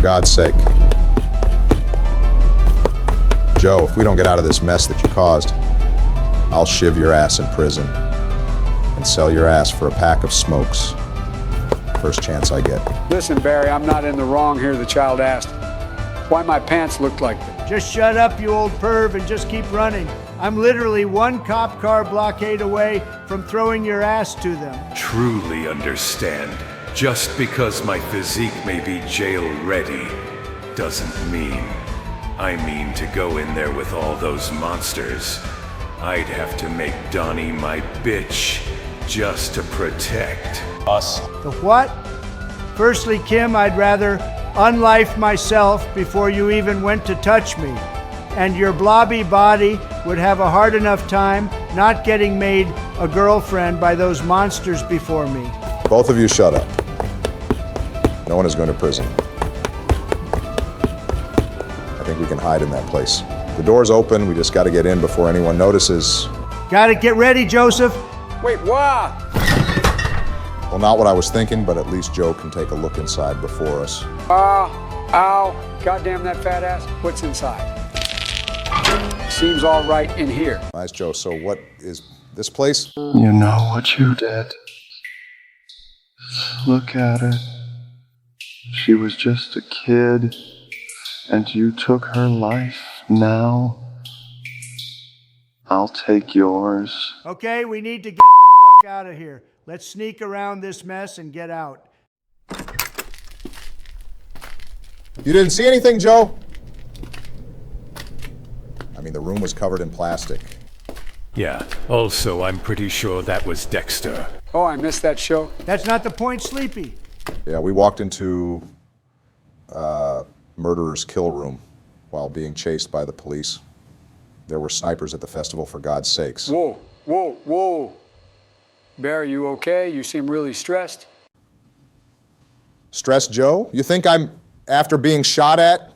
God's sake. Joe, if we don't get out of this mess that you caused, I'll shiv your ass in prison and sell your ass for a pack of smokes. First chance I get. Listen, Barry, I'm not in the wrong here, the child asked. Why my pants looked like that. Just shut up, you old perv, and just keep running. I'm literally one cop car blockade away from throwing your ass to them. Truly understand, just because my physique may be jail-ready, doesn't mean I mean to go in there with all those monsters. I'd have to make Donnie my bitch just to protect us. The what? Firstly, Kim, I'd rather unlife myself before you even went to touch me. And your blobby body would have a hard enough time not getting made a girlfriend by those monsters before me. Both of you shut up. No one is going to prison. I think we can hide in that place. The door's open, we just got to get in before anyone notices. Got it, get ready, Joseph. Wait, what? Well, not what I was thinking, but at least Joe can take a look inside before us. Ow, goddamn that fat ass. What's inside? Seems all right in here. Nice, Joe. So what is this place? You know what you did. Look at her. She was just a kid, and you took her life. Now, I'll take yours. Okay, we need to get the fuck out of here. Let's sneak around this mess and get out. You didn't see anything, Joe? I mean, the room was covered in plastic. Yeah, also I'm pretty sure that was Dexter. Oh, I missed that show. That's not the point, Sleepy. Yeah, we walked into murderer's kill room while being chased by the police. There were snipers at the festival, for God's sakes. Whoa. Barry, you okay? You seem really stressed. Stressed, Joe? You think I'm, after being shot at,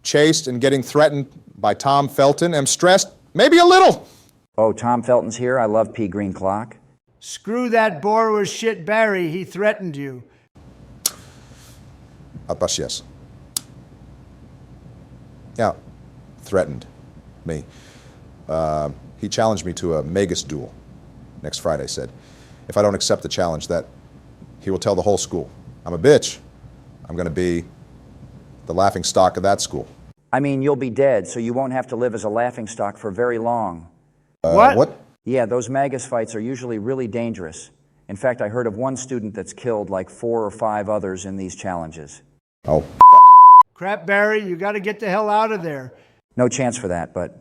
chased, and getting threatened by Tom Felton, am stressed? Maybe a little. Oh, Tom Felton's here? I love pea green clock. Screw that bore with shit Barry, he threatened you. Yes. Yeah, threatened me. He challenged me to a Magus duel next Friday, said. If I don't accept the challenge, that he will tell the whole school. I'm a bitch. I'm going to be the laughing stock of that school. I mean, you'll be dead, so you won't have to live as a laughing stock for very long. What? Yeah, those Magus fights are usually really dangerous. In fact, I heard of one student that's killed like 4 or 5 others in these challenges. Oh, Crap, Barry, you got to get the hell out of there. No chance for that, but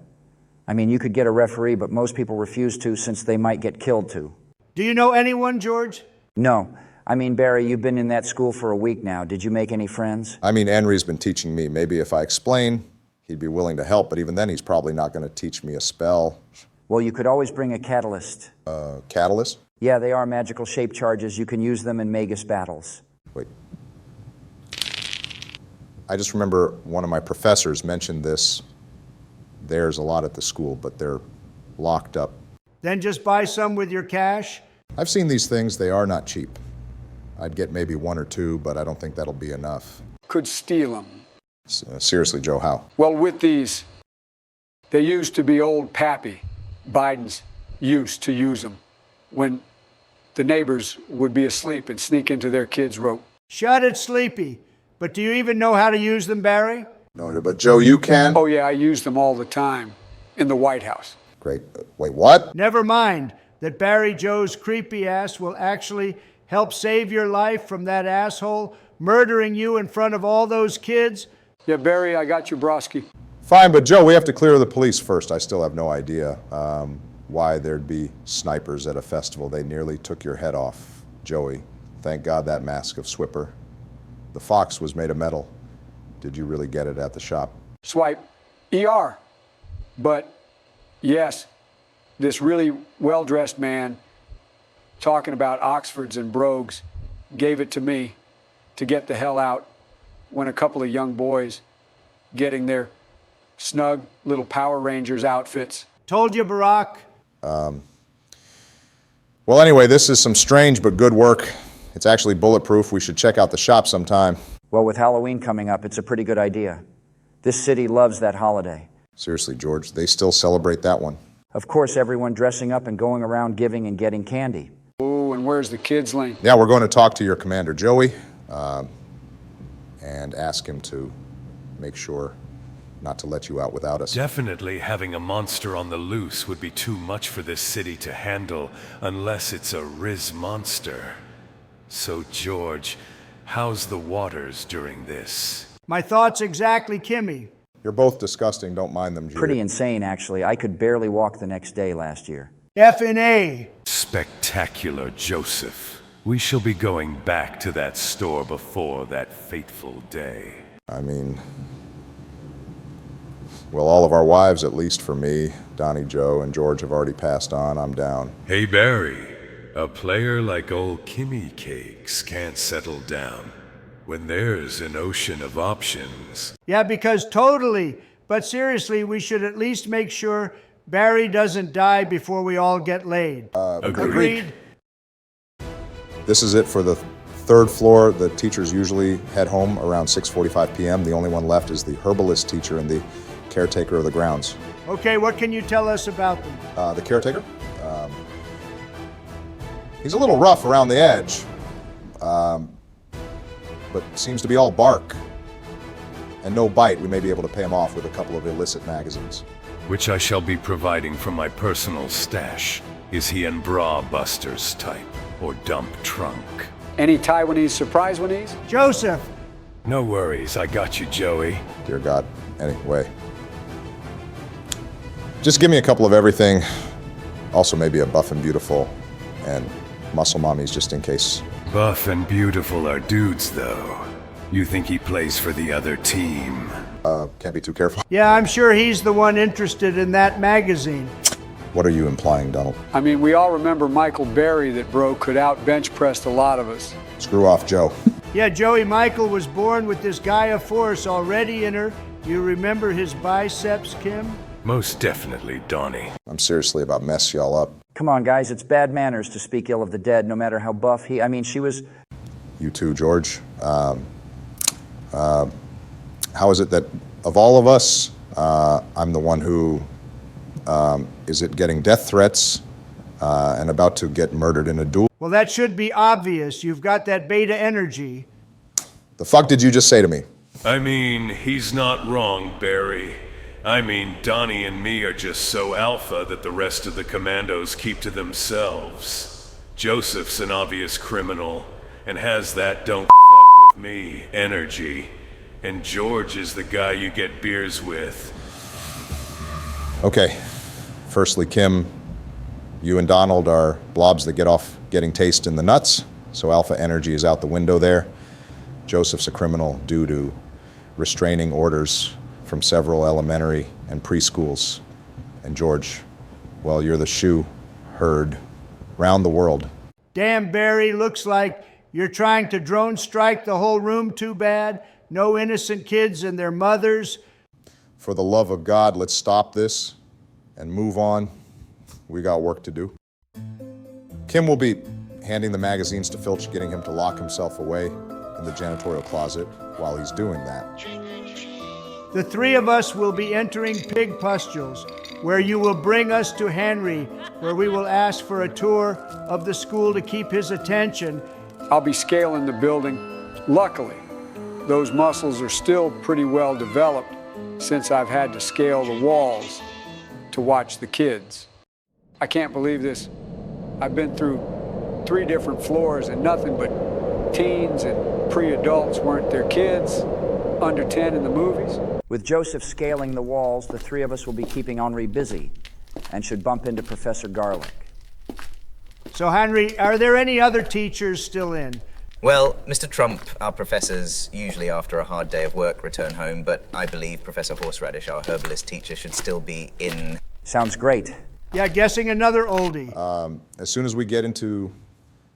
I mean, you could get a referee, but most people refuse to since they might get killed too. Do you know anyone, George? No. I mean, Barry, you've been in that school for a week now. Did you make any friends? I mean, Henry's been teaching me. Maybe if I explain, he'd be willing to help, but even then he's probably not going to teach me a spell. Well, you could always bring a catalyst. Catalyst? Yeah, they are magical shape charges. You can use them in Magus battles. Wait. I just remember one of my professors mentioned this. There's a lot at the school, but they're locked up. Then just buy some with your cash? I've seen these things. They are not cheap. I'd get maybe 1 or 2, but I don't think that'll be enough. Could steal them. Seriously, Joe, how? Well, with these, they used to be old Pappy. Biden's used to use them when the neighbors would be asleep and sneak into their kids' rope. Shut it, Sleepy. But do you even know how to use them, Barry? No, but Joe, you can? Oh, yeah, I use them all the time in the White House. Great. Wait, what? Never mind that Barry Joe's creepy ass will actually help save your life from that asshole murdering you in front of all those kids. Yeah, Barry, I got you, Broski. Fine, but Joe, we have to clear the police first. I still have no idea why there'd be snipers at a festival. They nearly took your head off. Joey, thank God that mask of Swipper. The fox was made of metal. Did you really get it at the shop? Swipe. ER. But, yes, this really well-dressed man talking about Oxfords and brogues gave it to me to get the hell out when a couple of young boys getting their snug little Power Rangers outfits. Told you, Barack. Well, anyway, this is some strange but good work. It's actually bulletproof. We should check out the shop sometime. Well, with Halloween coming up, it's a pretty good idea. This city loves that holiday. Seriously, George, they still celebrate that one. Of course, everyone dressing up and going around giving and getting candy. Oh, and where's the kids' lane? Yeah, we're going to talk to your commander, Joey, and ask him to make sure not to let you out without us. Definitely having a monster on the loose would be too much for this city to handle unless it's a Riz monster. So, George, how's the waters during this? My thoughts exactly, Kimmy. You're both disgusting, don't mind them, Judy. Pretty insane, actually. I could barely walk the next day last year. F&A. Spectacular, Joseph. We shall be going back to that store before that fateful day. I mean, well, all of our wives, at least for me, Donnie, Joe, and George have already passed on. I'm down. Hey, Barry. A player like old Kimmy Cakes can't settle down when there's an ocean of options. Yeah, because totally. But seriously, we should at least make sure Barry doesn't die before we all get laid. Agreed? This is it for the third floor. The teachers usually head home around 6:45 p.m. The only one left is the herbalist teacher and the caretaker of the grounds. Okay, what can you tell us about them? The caretaker? He's a little rough around the edge, but seems to be all bark and no bite. We may be able to pay him off with a couple of illicit magazines. Which I shall be providing from my personal stash. Is he in bra busters type or dump trunk? Any Taiwanese surprise Winnies? Joseph. No worries, I got you, Joey. Dear God. Anyway. Just give me a couple of everything. Also maybe a buff and beautiful and muscle mommies just in case. Buff and beautiful are dudes, though. You think he plays for the other team? Can't be too careful. Yeah, I'm sure he's the one interested in that magazine. What are you implying, Donald? I mean, we all remember Michael Berry that bro could out bench press a lot of us. Screw off, Joe. Yeah, Joey Michael was born with this Gaia force already in her. Do you remember his biceps, Kim? Most definitely, Donnie. I'm seriously about mess y'all up. Come on, guys, it's bad manners to speak ill of the dead, no matter how buff he... I mean, she was... You too, George. How is it that of all of us, I'm the one who is it getting death threats and about to get murdered in a duel? Well, that should be obvious. You've got that beta energy. The fuck did you just say to me? I mean, he's not wrong, Barry. I mean, Donnie and me are just so alpha that the rest of the commandos keep to themselves. Joseph's an obvious criminal and has that don't fuck with me energy. And George is the guy you get beers with. Okay. Firstly, Kim, you and Donald are blobs that get off getting taste in the nuts, so alpha energy is out the window there. Joseph's a criminal due to restraining orders from several elementary and preschools. And George, well, you're the shoe heard round the world. Damn, Barry, looks like you're trying to drone strike the whole room too bad. No innocent kids and their mothers. For the love of God, let's stop this and move on. We got work to do. Kim will be handing the magazines to Filch, getting him to lock himself away in the janitorial closet while he's doing that. The three of us will be entering Pig Pustules, where you will bring us to Henry, where we will ask for a tour of the school to keep his attention. I'll be scaling the building. Luckily, those muscles are still pretty well developed since I've had to scale the walls to watch the kids. I can't believe this. I've been through 3 different floors and nothing but teens and pre-adults weren't their kids, under 10 in the movies. With Joseph scaling the walls, the three of us will be keeping Henri busy and should bump into Professor Garlick. So, Henry, are there any other teachers still in? Well, Mr. Trump, our professors usually after a hard day of work return home, but I believe Professor Horseradish, our herbalist teacher, should still be in. Sounds great. Yeah, guessing another oldie. As soon as we get into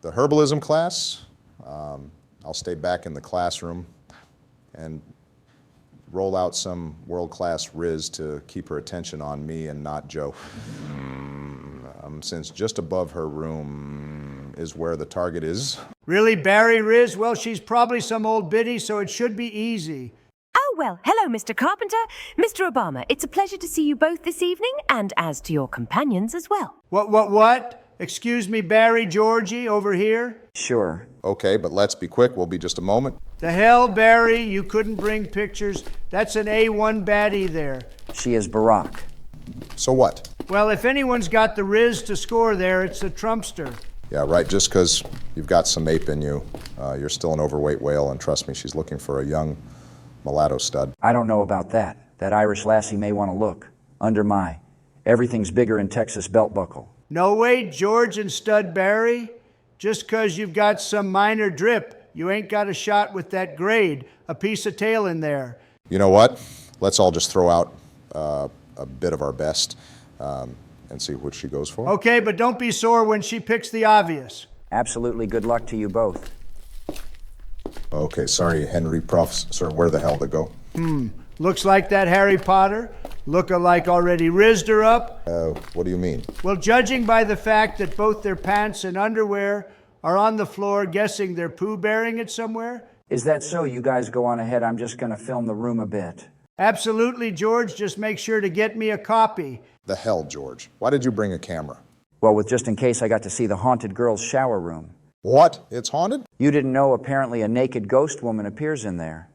the herbalism class, I'll stay back in the classroom and roll out some world-class Riz to keep her attention on me and not Joe. Since just above her room is where the target is. Really, Barry Riz? Well, she's probably some old biddy, so it should be easy. Oh, well, hello, Mr. Carpenter. Mr. Obama, it's a pleasure to see you both this evening, and as to your companions as well. What? Excuse me, Barry, Georgie, over here? Sure. Okay, but let's be quick. We'll be just a moment. The hell, Barry, you couldn't bring pictures. That's an A1 baddie there. She is Barack. So what? Well, if anyone's got the Riz to score there, it's the Trumpster. Yeah, right. Just because you've got some ape in you, you're still an overweight whale, and trust me, she's looking for a young mulatto stud. I don't know about that. That Irish lassie may want to look. Under my everything's bigger in Texas belt buckle. No way, George and Stud Barry. Just 'cause you've got some minor drip, you ain't got a shot with that grade, a piece of tail in there. You know what? Let's all just throw out a bit of our best and see what she goes for. Okay, but don't be sore when she picks the obvious. Absolutely good luck to you both. Okay, sorry, Henry Professor, where the hell to go? Looks like that Harry Potter look-alike already rizzed her up. What do you mean? Well, judging by the fact that both their pants and underwear are on the floor, guessing they're poo-bearing it somewhere? Is that so? You guys go on ahead. I'm just going to film the room a bit. Absolutely, George. Just make sure to get me a copy. The hell, George? Why did you bring a camera? Well, with just in case I got to see the haunted girl's shower room. What? It's haunted? You didn't know apparently a naked ghost woman appears in there.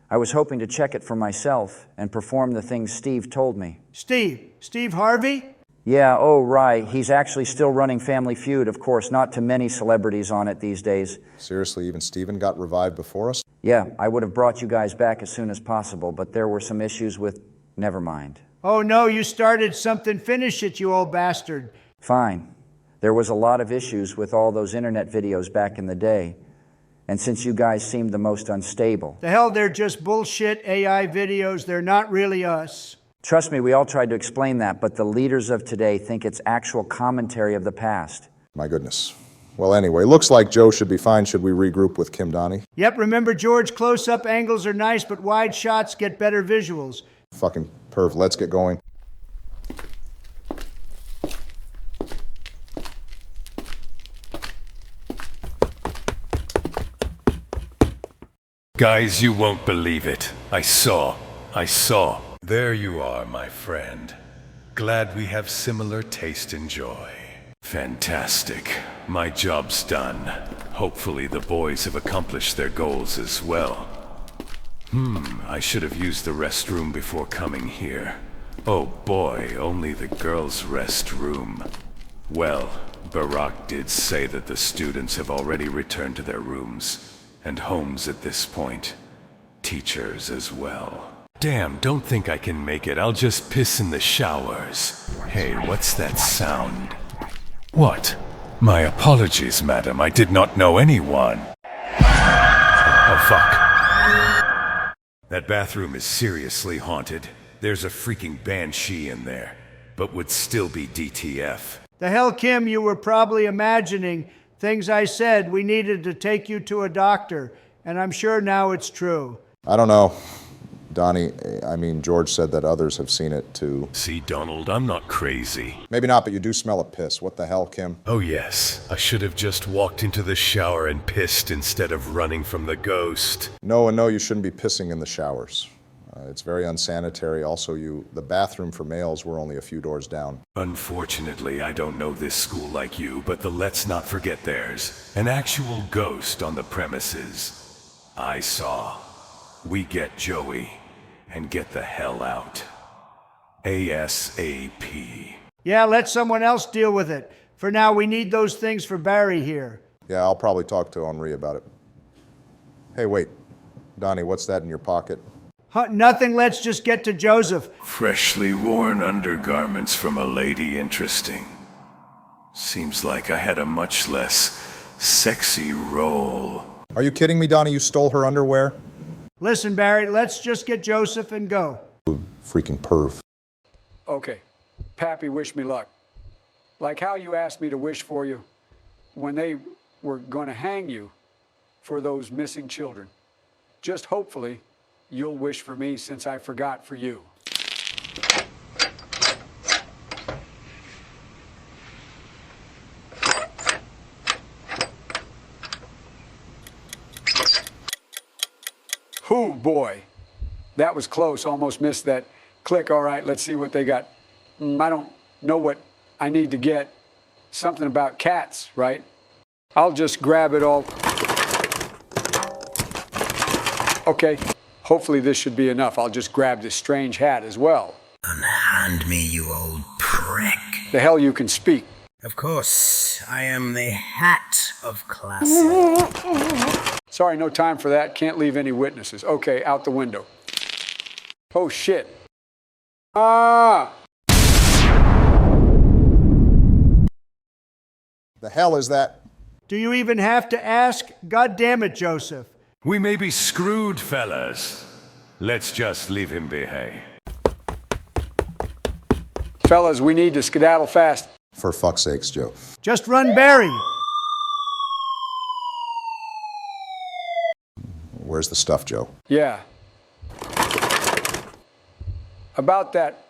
I was hoping to check it for myself and perform the things Steve told me. Steve Harvey? Yeah, oh, right. He's actually still running Family Feud. Of course, not too many celebrities on it these days. Seriously, even Steven got revived before us? Yeah, I would have brought you guys back as soon as possible, but there were some issues with... Never mind. Oh, no, you started something. Finish it, you old bastard. Fine. There was a lot of issues with all those internet videos back in the day. And since you guys seemed the most unstable... The hell, they're just bullshit AI videos. They're not really us. Trust me, we all tried to explain that, but the leaders of today think it's actual commentary of the past. My goodness. Well, anyway, looks like Joe should be fine. Should we regroup with Kim Donnie? Yep, remember, George, close-up angles are nice, but wide shots get better visuals. Fucking perv. Let's get going. Guys, you won't believe it. I saw. There you are, my friend. Glad we have similar taste and joy. Fantastic. My job's done. Hopefully the boys have accomplished their goals as well. I should have used the restroom before coming here. Oh boy, only the girls' restroom. Well, Barack did say that the students have already returned to their rooms and homes at this point. Teachers as well. Damn, don't think I can make it. I'll just piss in the showers. Hey, what's that sound? What? My apologies, madam. I did not know anyone. Oh, fuck. That bathroom is seriously haunted. There's a freaking banshee in there, but would still be DTF. The hell, Kim, you were probably imagining things I said. We needed to take you to a doctor, and I'm sure now it's true. I don't know. Donnie, George said that others have seen it too. See, Donald, I'm not crazy. Maybe not, but you do smell a piss. What the hell, Kim? Oh yes, I should have just walked into the shower and pissed instead of running from the ghost. No, you shouldn't be pissing in the showers. It's very unsanitary. Also, the bathroom for males were only a few doors down. Unfortunately, I don't know this school like you, but let's not forget theirs. An actual ghost on the premises. I saw. We get Joey and get the hell out. ASAP. Yeah, let someone else deal with it. For now, we need those things for Barry here. Yeah, I'll probably talk to Henri about it. Hey, wait. Donnie, what's that in your pocket? Nothing, let's just get to Joseph. Freshly worn undergarments from a lady. Interesting. Seems like I had a much less sexy role. Are you kidding me, Donnie? You stole her underwear? Listen, Barry, let's just get Joseph and go. Freaking perv. Okay. Pappy, wish me luck. Like how you asked me to wish for you when they were going to hang you for those missing children. Just hopefully you'll wish for me since I forgot for you. Ooh, boy. That was close. Almost missed that click. All right, let's see what they got. I don't know what I need to get. Something about cats, right? I'll just grab it all. Okay, hopefully this should be enough. I'll just grab this strange hat as well. Unhand me, you old prick. The hell you can speak. Of course, I am the Hat of Classic. Sorry, no time for that. Can't leave any witnesses. Okay, out the window. Oh, shit. Ah! The hell is that? Do you even have to ask? God damn it, Joseph. We may be screwed, fellas. Let's just leave him be, hey? Fellas, we need to skedaddle fast. For fuck's sakes, Joe. Just run Barry. Where's the stuff, Joe? Yeah. About that,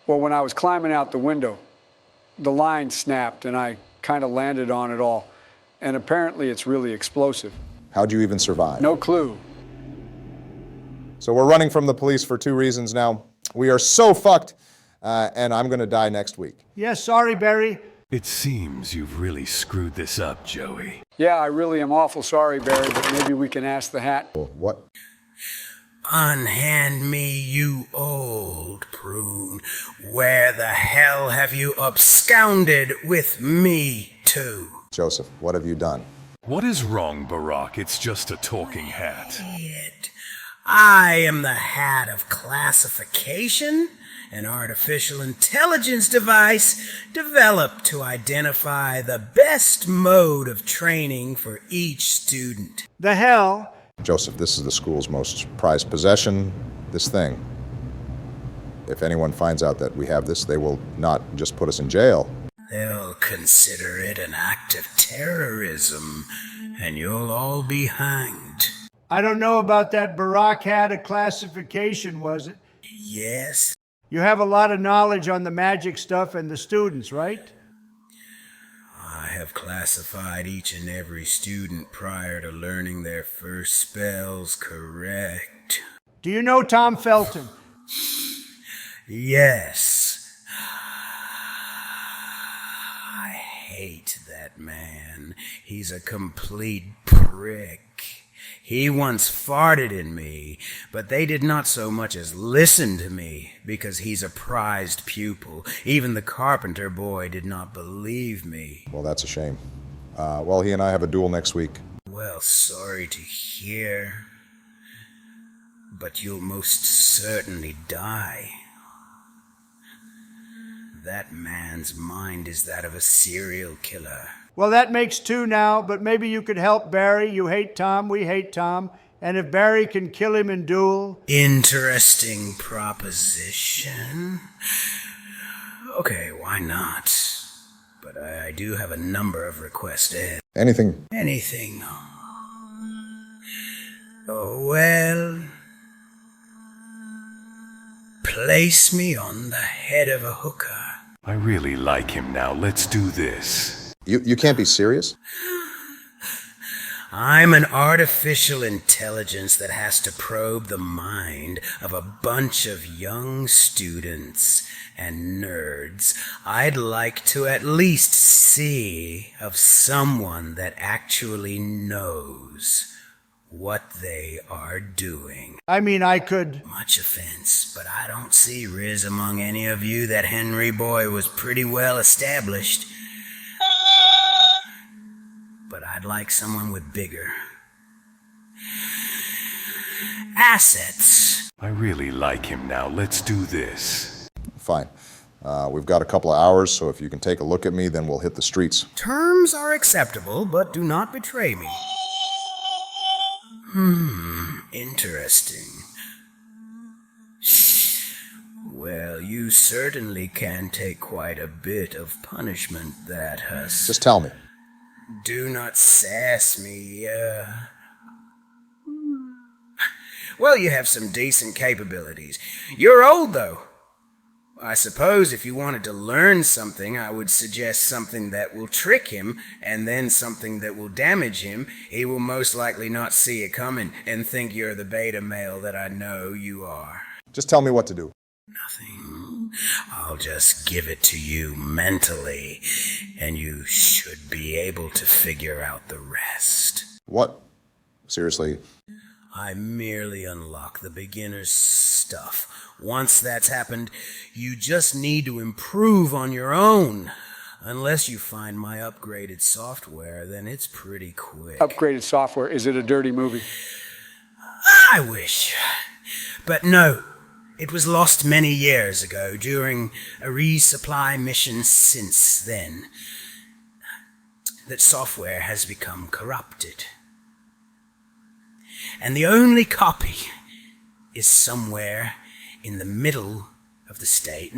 well, when I was climbing out the window, the line snapped and I kind of landed on it all. And apparently it's really explosive. How'd you even survive? No clue. So we're running from the police for 2 reasons now. We are so fucked, and I'm gonna die next week. Yes, sorry, Barry. It seems you've really screwed this up, Joey. Yeah, I really am awful sorry, Barry, but maybe we can ask the hat. Well, what? Unhand me, you old prune. Where the hell have you absconded with me to? Joseph, what have you done? What is wrong, Barack? It's just a talking hat. I am the Hat of Classification, an artificial intelligence device developed to identify the best mode of training for each student. The hell? Joseph, this is the school's most prized possession, this thing. If anyone finds out that we have this, they will not just put us in jail. They'll consider it an act of terrorism, and you'll all be hanged. I don't know about that Barack hat of classification, was it? Yes. You have a lot of knowledge on the magic stuff and the students, right? I have classified each and every student prior to learning their first spells correct. Do you know Tom Felton? Yes. I hate that man. He's a complete prick. He once farted in me, but they did not so much as listen to me because he's a prized pupil. Even the carpenter boy did not believe me. Well, that's a shame. Well, he and I have a duel next week. Well, sorry to hear, but you'll most certainly die. That man's mind is that of a serial killer. Well, that makes 2 now, but maybe you could help Barry. You hate Tom, we hate Tom. And if Barry can kill him in duel... Interesting proposition. Okay, why not? But I do have a number of requests, Ed. Anything. Anything. Oh, well... Place me on the head of a hooker. I really like him now. Let's do this. You can't be serious? I'm an artificial intelligence that has to probe the mind of a bunch of young students and nerds. I'd like to at least see of someone that actually knows what they are doing. I mean, I could... Much offense, but I don't see riz among any of you that Henry Boy was pretty well established. But I'd like someone with bigger assets. I really like him now. Let's do this. Fine. We've got a couple of hours, so if you can take a look at me, then we'll hit the streets. Terms are acceptable, but do not betray me. Interesting. Well, you certainly can take quite a bit of punishment, that huss. Just tell me. Do not sass me, Well, you have some decent capabilities. You're old, though. I suppose if you wanted to learn something, I would suggest something that will trick him, and then something that will damage him. He will most likely not see it coming and think you're the beta male that I know you are. Just tell me what to do. Nothing. I'll just give it to you mentally, and you should be able to figure out the rest. What? Seriously? I merely unlock the beginner's stuff. Once that's happened, you just need to improve on your own. Unless you find my upgraded software, then it's pretty quick. Upgraded software. Is it a dirty movie? I wish. But no, it was lost many years ago during a resupply mission. Since then, that software has become corrupted. And the only copy is somewhere in the middle of the state.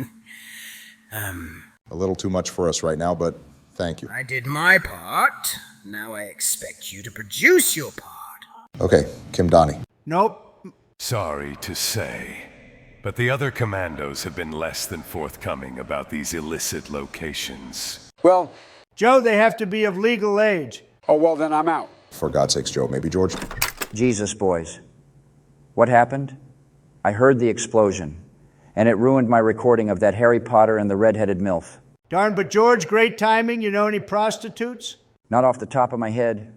A little too much for us right now, but thank you. I did my part. Now I expect you to produce your part. Okay, Kim Donnie. Nope. Sorry to say, but the other commandos have been less than forthcoming about these illicit locations. Well, Joe, they have to be of legal age. oh, well, then I'm out. For God's sakes, Joe. Maybe George? Jesus, boys. What happened? I heard the explosion, and it ruined my recording of that Harry Potter and the Red-Headed MILF. Darn, but George, great timing. You know any prostitutes? Not off the top of my head,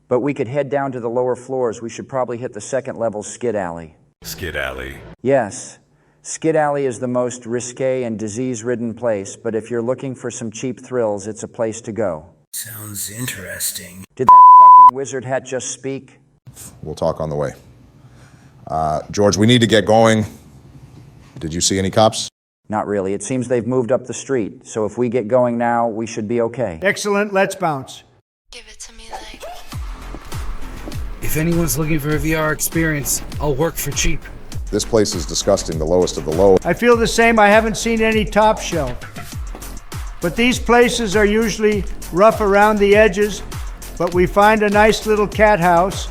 but we could head down to the lower floors. We should probably hit the second level Skid Alley. Skid Alley. Yes, Skid Alley is the most risque and disease-ridden place, but if you're looking for some cheap thrills, it's a place to go. Sounds interesting. Did that fucking wizard hat just speak? We'll talk on the way. George, we need to get going. Did you see any cops? Not really. It seems they've moved up the street, so if we get going now, we should be okay. Excellent. Let's bounce. Give it to me like. If anyone's looking for a VR experience, I'll work for cheap. This place is disgusting, the lowest of the low. I feel the same. I haven't seen any top shelf. But these places are usually rough around the edges, but we find a nice little cat house.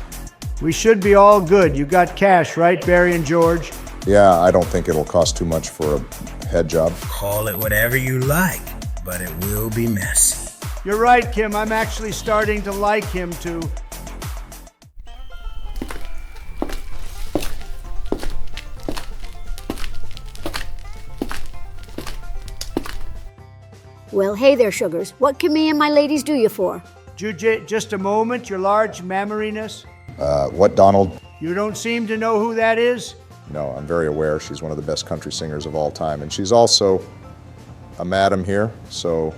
We should be all good. You got cash, right, Barry and George? Yeah, I don't think it'll cost too much for a head job. Call it whatever you like, but it will be messy. You're right, Kim. I'm actually starting to like him, too. Well, hey there, sugars. What can me and my ladies do you for? Just a moment, your large mammariness. What, Donald? You don't seem to know who that is? No, I'm very aware she's one of the best country singers of all time, and she's also a madam here, so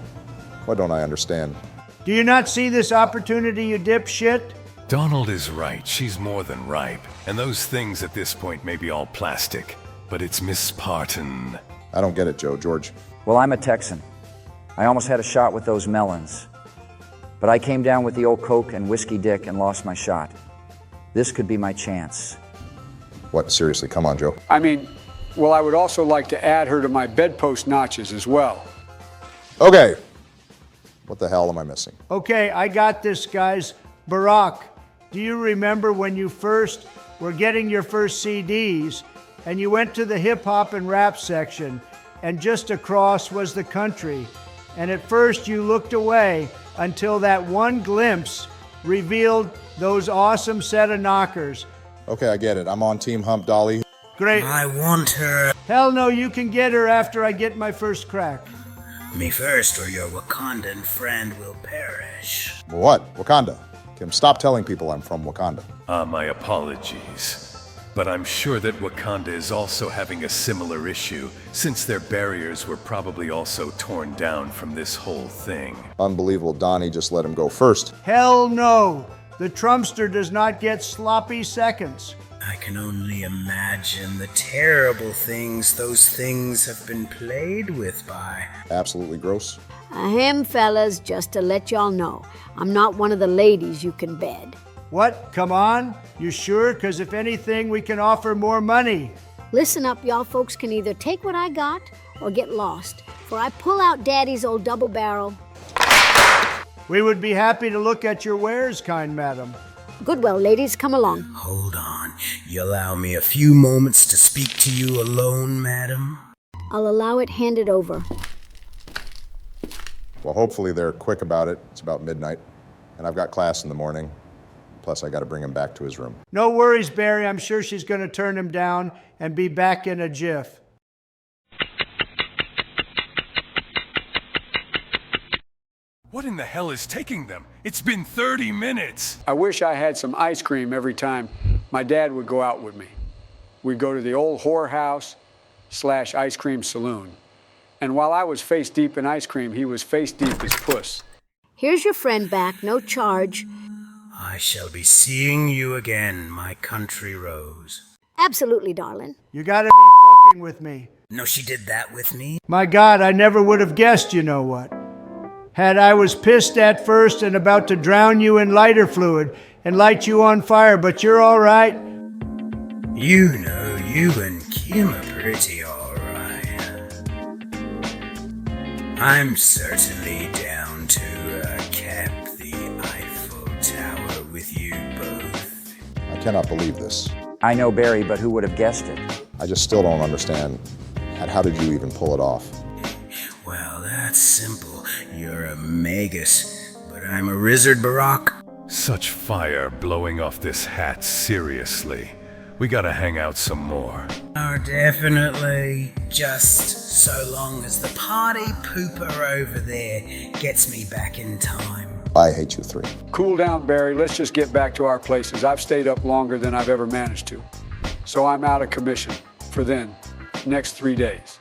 what don't I understand? Do you not see this opportunity, you dipshit? Donald is right. She's more than ripe. And those things at this point may be all plastic. But it's Miss Parton. I don't get it, Joe. George? Well, I'm a Texan. I almost had a shot with those melons. But I came down with the old Coke and Whiskey Dick and lost my shot. This could be my chance. What, seriously? Come on, Joe. I mean, well, I would also like to add her to my bedpost notches as well. Okay. What the hell am I missing? Okay, I got this, guys. Barack, do you remember when you first were getting your first CDs and you went to the hip-hop and rap section and just across was the country? And at first you looked away until that one glimpse revealed those awesome set of knockers. Okay, I get it. I'm on Team Hump Dolly. Great. I want her. Hell no, you can get her after I get my first crack. Me first, or your Wakandan friend will perish. What? Wakanda? Kim, stop telling people I'm from Wakanda. My apologies. But I'm sure that Wakanda is also having a similar issue, since their barriers were probably also torn down from this whole thing. Unbelievable. Donnie just let him go first. Hell no. The Trumpster does not get sloppy seconds. I can only imagine the terrible things those things have been played with by. Absolutely gross. Ahem, fellas, just to let y'all know, I'm not one of the ladies you can bed. What? Come on? You sure? Because if anything, we can offer more money. Listen up, y'all folks can either take what I got or get lost, for I pull out Daddy's old double barrel. We would be happy to look at your wares, kind madam. Goodwell, ladies, come along. Hold on. You allow me a few moments to speak to you alone, madam? I'll allow it handed over. Well, hopefully they're quick about it. It's about midnight, and I've got class in the morning. Plus, I got to bring him back to his room. No worries, Barry. I'm sure she's going to turn him down and be back in a jiff. What in the hell is taking them? It's been 30 minutes! I wish I had some ice cream every time my dad would go out with me. We'd go to the old whorehouse / ice cream saloon. And while I was face deep in ice cream, he was face deep as puss. Here's your friend back, no charge. I shall be seeing you again, my country rose. Absolutely, darling. You gotta be fucking with me. No, she did that with me? My God, I never would have guessed, you know what. Had I was pissed at first and about to drown you in lighter fluid and light you on fire, but you're all right. You know, you and Kim are pretty all right. I'm certainly down to cap the Eiffel Tower with you both. I cannot believe this. I know Barry, but who would have guessed it? I just still don't understand. How did you even pull it off? Well, that's simple. You're a magus, but I'm a Rizzard Barack. Such fire blowing off this hat, seriously. We gotta hang out some more. Oh, definitely. Just so long as the party pooper over there gets me back in time. I hate you three. Cool down, Barry. Let's just get back to our places. I've stayed up longer than I've ever managed to. So I'm out of commission for then, next 3 days.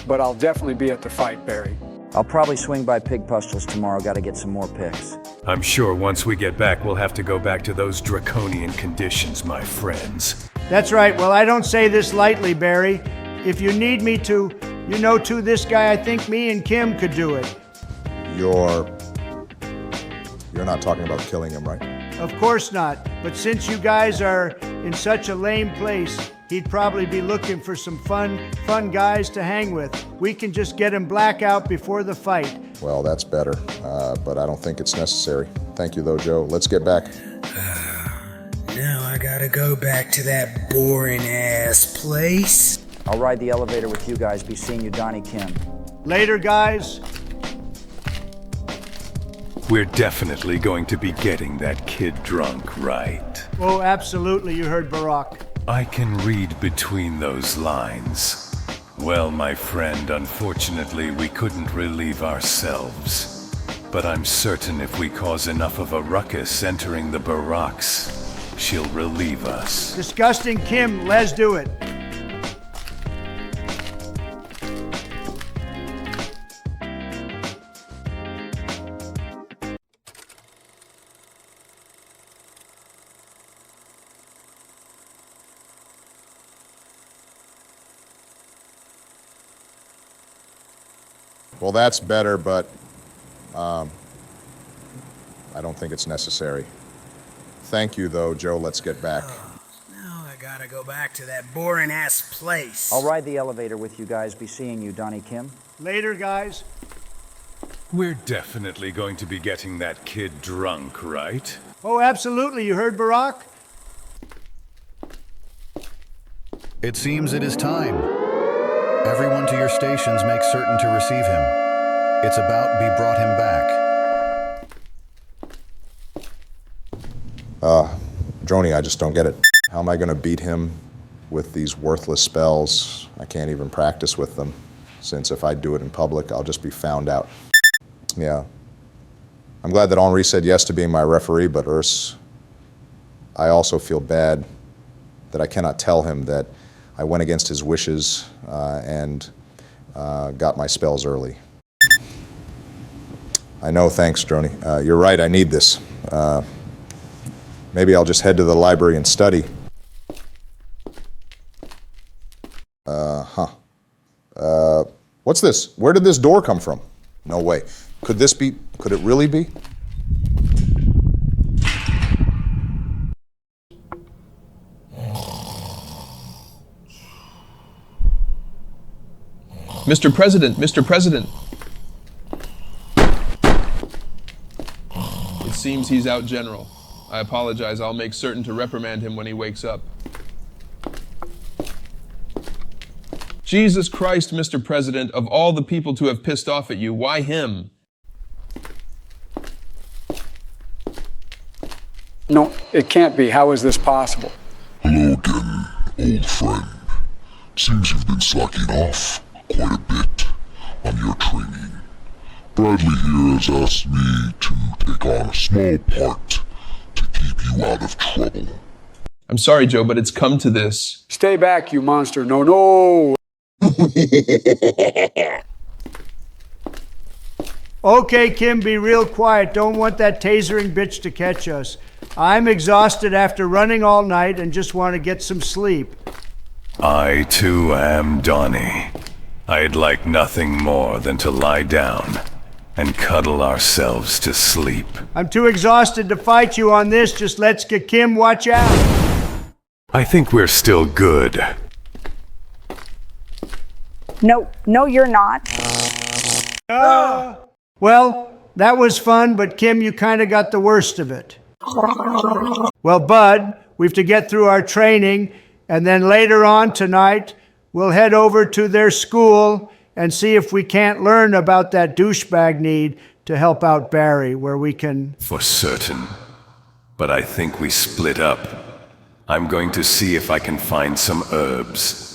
But I'll definitely be at the fight, Barry. I'll probably swing by Pig Pustules tomorrow. Gotta get some more pics. I'm sure once we get back, we'll have to go back to those draconian conditions, my friends. That's right. Well, I don't say this lightly, Barry. If you need me to, you know, to this guy, I think me and Kim could do it. You're not talking about killing him, right? Of course not. But since you guys are in such a lame place, he'd probably be looking for some fun guys to hang with. We can just get him blackout before the fight. Well, that's better, but I don't think it's necessary. Thank you, though, Joe. Let's get back. Now I gotta go back to that boring-ass place. I'll ride the elevator with you guys. Be seeing you, Donnie Kim. Later, guys. We're definitely going to be getting that kid drunk, right? Oh, absolutely. You heard Barack. I can read between those lines. Well, my friend, unfortunately, we couldn't relieve ourselves. But I'm certain if we cause enough of a ruckus entering the barracks, she'll relieve us. Disgusting Kim, let's do it. Well, that's better, but I don't think it's necessary. Thank you, though, Joe. Let's get back. Now I gotta go back to that boring-ass place. I'll ride the elevator with you guys. Be seeing you, Donnie Kim. Later, guys. We're definitely going to be getting that kid drunk, right? Oh, absolutely. You heard Barack? It seems it is time. Everyone to your stations make certain to receive him. It's about be brought him back. Droney, I just don't get it. How am I going to beat him with these worthless spells? I can't even practice with them, since if I do it in public, I'll just be found out. Yeah. I'm glad that Henri said yes to being my referee, but Urs, I also feel bad that I cannot tell him that I went against his wishes and got my spells early. I know, thanks, Droney. You're right, I need this. Maybe I'll just head to the library and study. What's this? Where did this door come from? No way. Could it really be? Mr. President, Mr. President. It seems he's out, General. I apologize. I'll make certain to reprimand him when he wakes up. Jesus Christ, Mr. President, of all the people to have pissed off at you, why him? No, it can't be. How is this possible? Hello again, old friend. Seems you've been slacking off quite a bit on your training. Bradley here has asked me to take on a small part to keep you out of trouble. I'm sorry, Joe, but it's come to this. Stay back, you monster. No, no. Okay, Kim, be real quiet. Don't want that tasering bitch to catch us. I'm exhausted after running all night and just want to get some sleep. I too am Donnie. I'd like nothing more than to lie down and cuddle ourselves to sleep. I'm too exhausted to fight you on this. Just let's get Kim. Watch out. I think we're still good. No, you're not. Well, that was fun, but Kim, you kind of got the worst of it. Well, Bud, we've to get through our training, and then later on tonight, we'll head over to their school and see if we can't learn about that douchebag need to help out Barry, where we can... For certain. But I think we split up. I'm going to see if I can find some herbs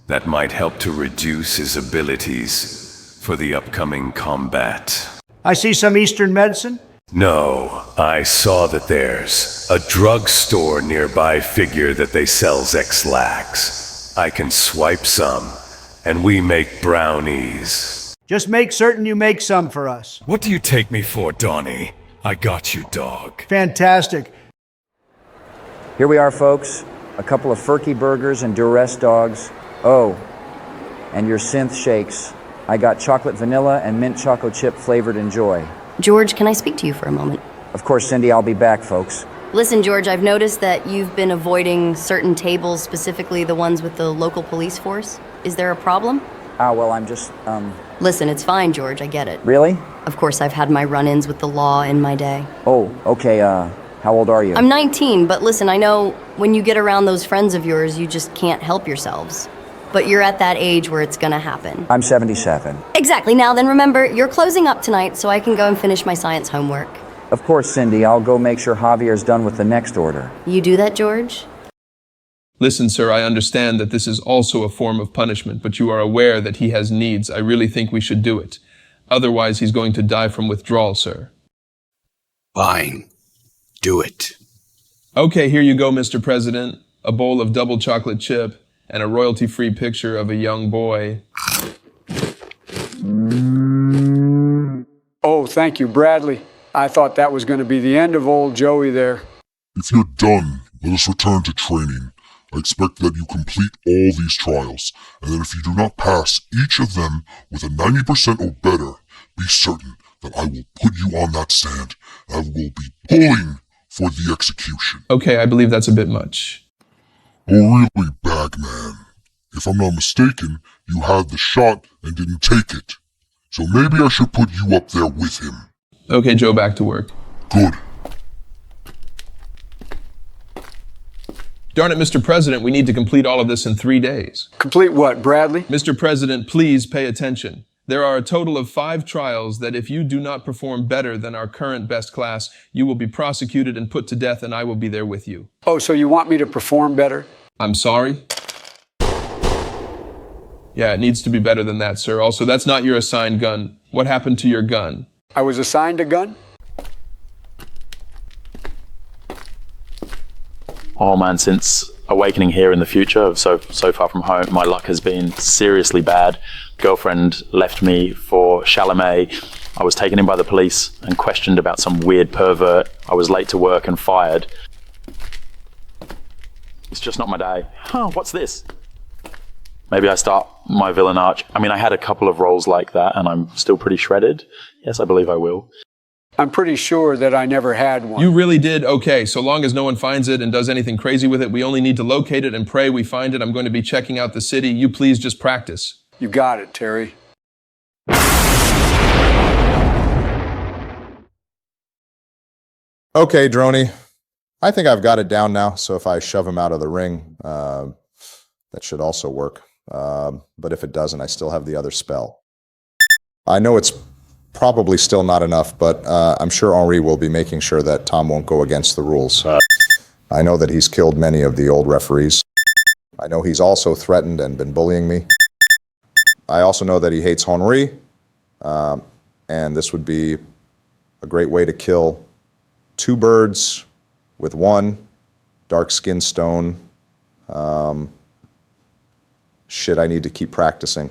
that might help to reduce his abilities for the upcoming combat. I see some Eastern medicine. No, I saw that there's a drugstore nearby. Figure that they sells X-Lax. I can swipe some, and we make brownies. Just make certain you make some for us. What do you take me for, Donnie? I got you, dog. Fantastic. Here we are, folks. A couple of Furky burgers and duress dogs. Oh, and your synth shakes. I got chocolate vanilla and mint choco chip flavored enjoy. George, can I speak to you for a moment? Of course, Cindy, I'll be back, folks. Listen, George, I've noticed that you've been avoiding certain tables, specifically the ones with the local police force. Is there a problem? Well, I'm just, Listen, it's fine, George, I get it. Really? Of course, I've had my run-ins with the law in my day. Oh, okay, how old are you? I'm 19, but listen, I know when you get around those friends of yours, you just can't help yourselves. But you're at that age where it's gonna happen. I'm 77. Exactly. Now then, remember, you're closing up tonight, so I can go and finish my science homework. Of course, Cindy, I'll go make sure Javier's done with the next order. You do that, George? Listen, sir, I understand that this is also a form of punishment, but you are aware that he has needs. I really think we should do it. Otherwise, he's going to die from withdrawal, sir. Fine. Do it. Okay, here you go, Mr. President. A bowl of double chocolate chip and a royalty-free picture of a young boy. Oh, thank you, Bradley. I thought that was going to be the end of old Joey there. If you're done, let us return to training. I expect that you complete all these trials, and that if you do not pass each of them with a 90% or better, be certain that I will put you on that stand, and I will be pulling for the execution. Okay, I believe that's a bit much. Oh really, Bagman? If I'm not mistaken, you had the shot and didn't take it. So maybe I should put you up there with him. Okay, Joe, back to work. Good. Darn it, Mr. President, we need to complete all of this in 3 days. Complete what, Bradley? Mr. President, please pay attention. There are a total of 5 trials that if you do not perform better than our current best class, you will be prosecuted and put to death, and I will be there with you. Oh, so you want me to perform better? I'm sorry? Yeah, it needs to be better than that, sir. Also, that's not your assigned gun. What happened to your gun? I was assigned a gun? Oh man, since awakening here in the future, so far from home, my luck has been seriously bad. Girlfriend left me for Chalamet. I was taken in by the police and questioned about some weird pervert. I was late to work and fired. It's just not my day. What's this? Maybe I start my villain arc. I mean, I had a couple of roles like that and I'm still pretty shredded. Yes, I believe I will. I'm pretty sure that I never had one. You really did? Okay, so long as no one finds it and does anything crazy with it, we only need to locate it and pray we find it. I'm going to be checking out the city. You please just practice. You got it, Terry. Okay, Droney. I think I've got it down now, so if I shove him out of the ring, that should also work. but if it doesn't, I still have the other spell. I know it's probably still not enough, but I'm sure Henri will be making sure that Tom won't go against the rules. I know that he's killed many of the old referees. I know he's also threatened and been bullying me. I also know that he hates Henri, and this would be a great way to kill 2 birds with 1 dark-skinned stone. Shit, I need to keep practicing.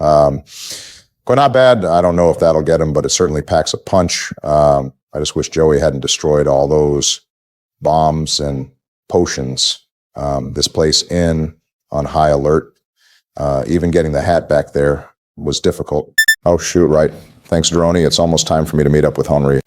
Not bad. I don't know if that'll get him, but it certainly packs a punch. I just wish Joey hadn't destroyed all those bombs and potions. This place on high alert. Even getting the hat back there was difficult. Oh, shoot, right. Thanks, Droney. It's almost time for me to meet up with Henri.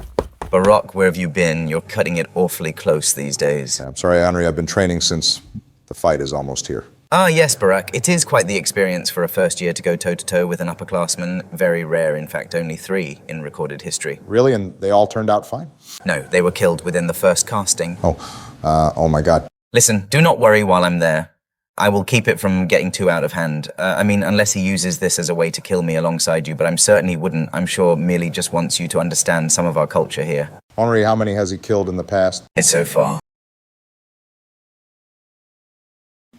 Barack, where have you been? You're cutting it awfully close these days. I'm sorry, Henri. I've been training since the fight is almost here. Ah, yes, Barack. It is quite the experience for a first year to go toe-to-toe with an upperclassman. Very rare, in fact, only 3 in recorded history. Really? And they all turned out fine? No, they were killed within the first casting. Oh my God. Listen, do not worry while I'm there. I will keep it from getting too out of hand. Unless he uses this as a way to kill me alongside you, but I certainly wouldn't. I'm sure merely just wants you to understand some of our culture here. Henri, how many has he killed in the past? So far.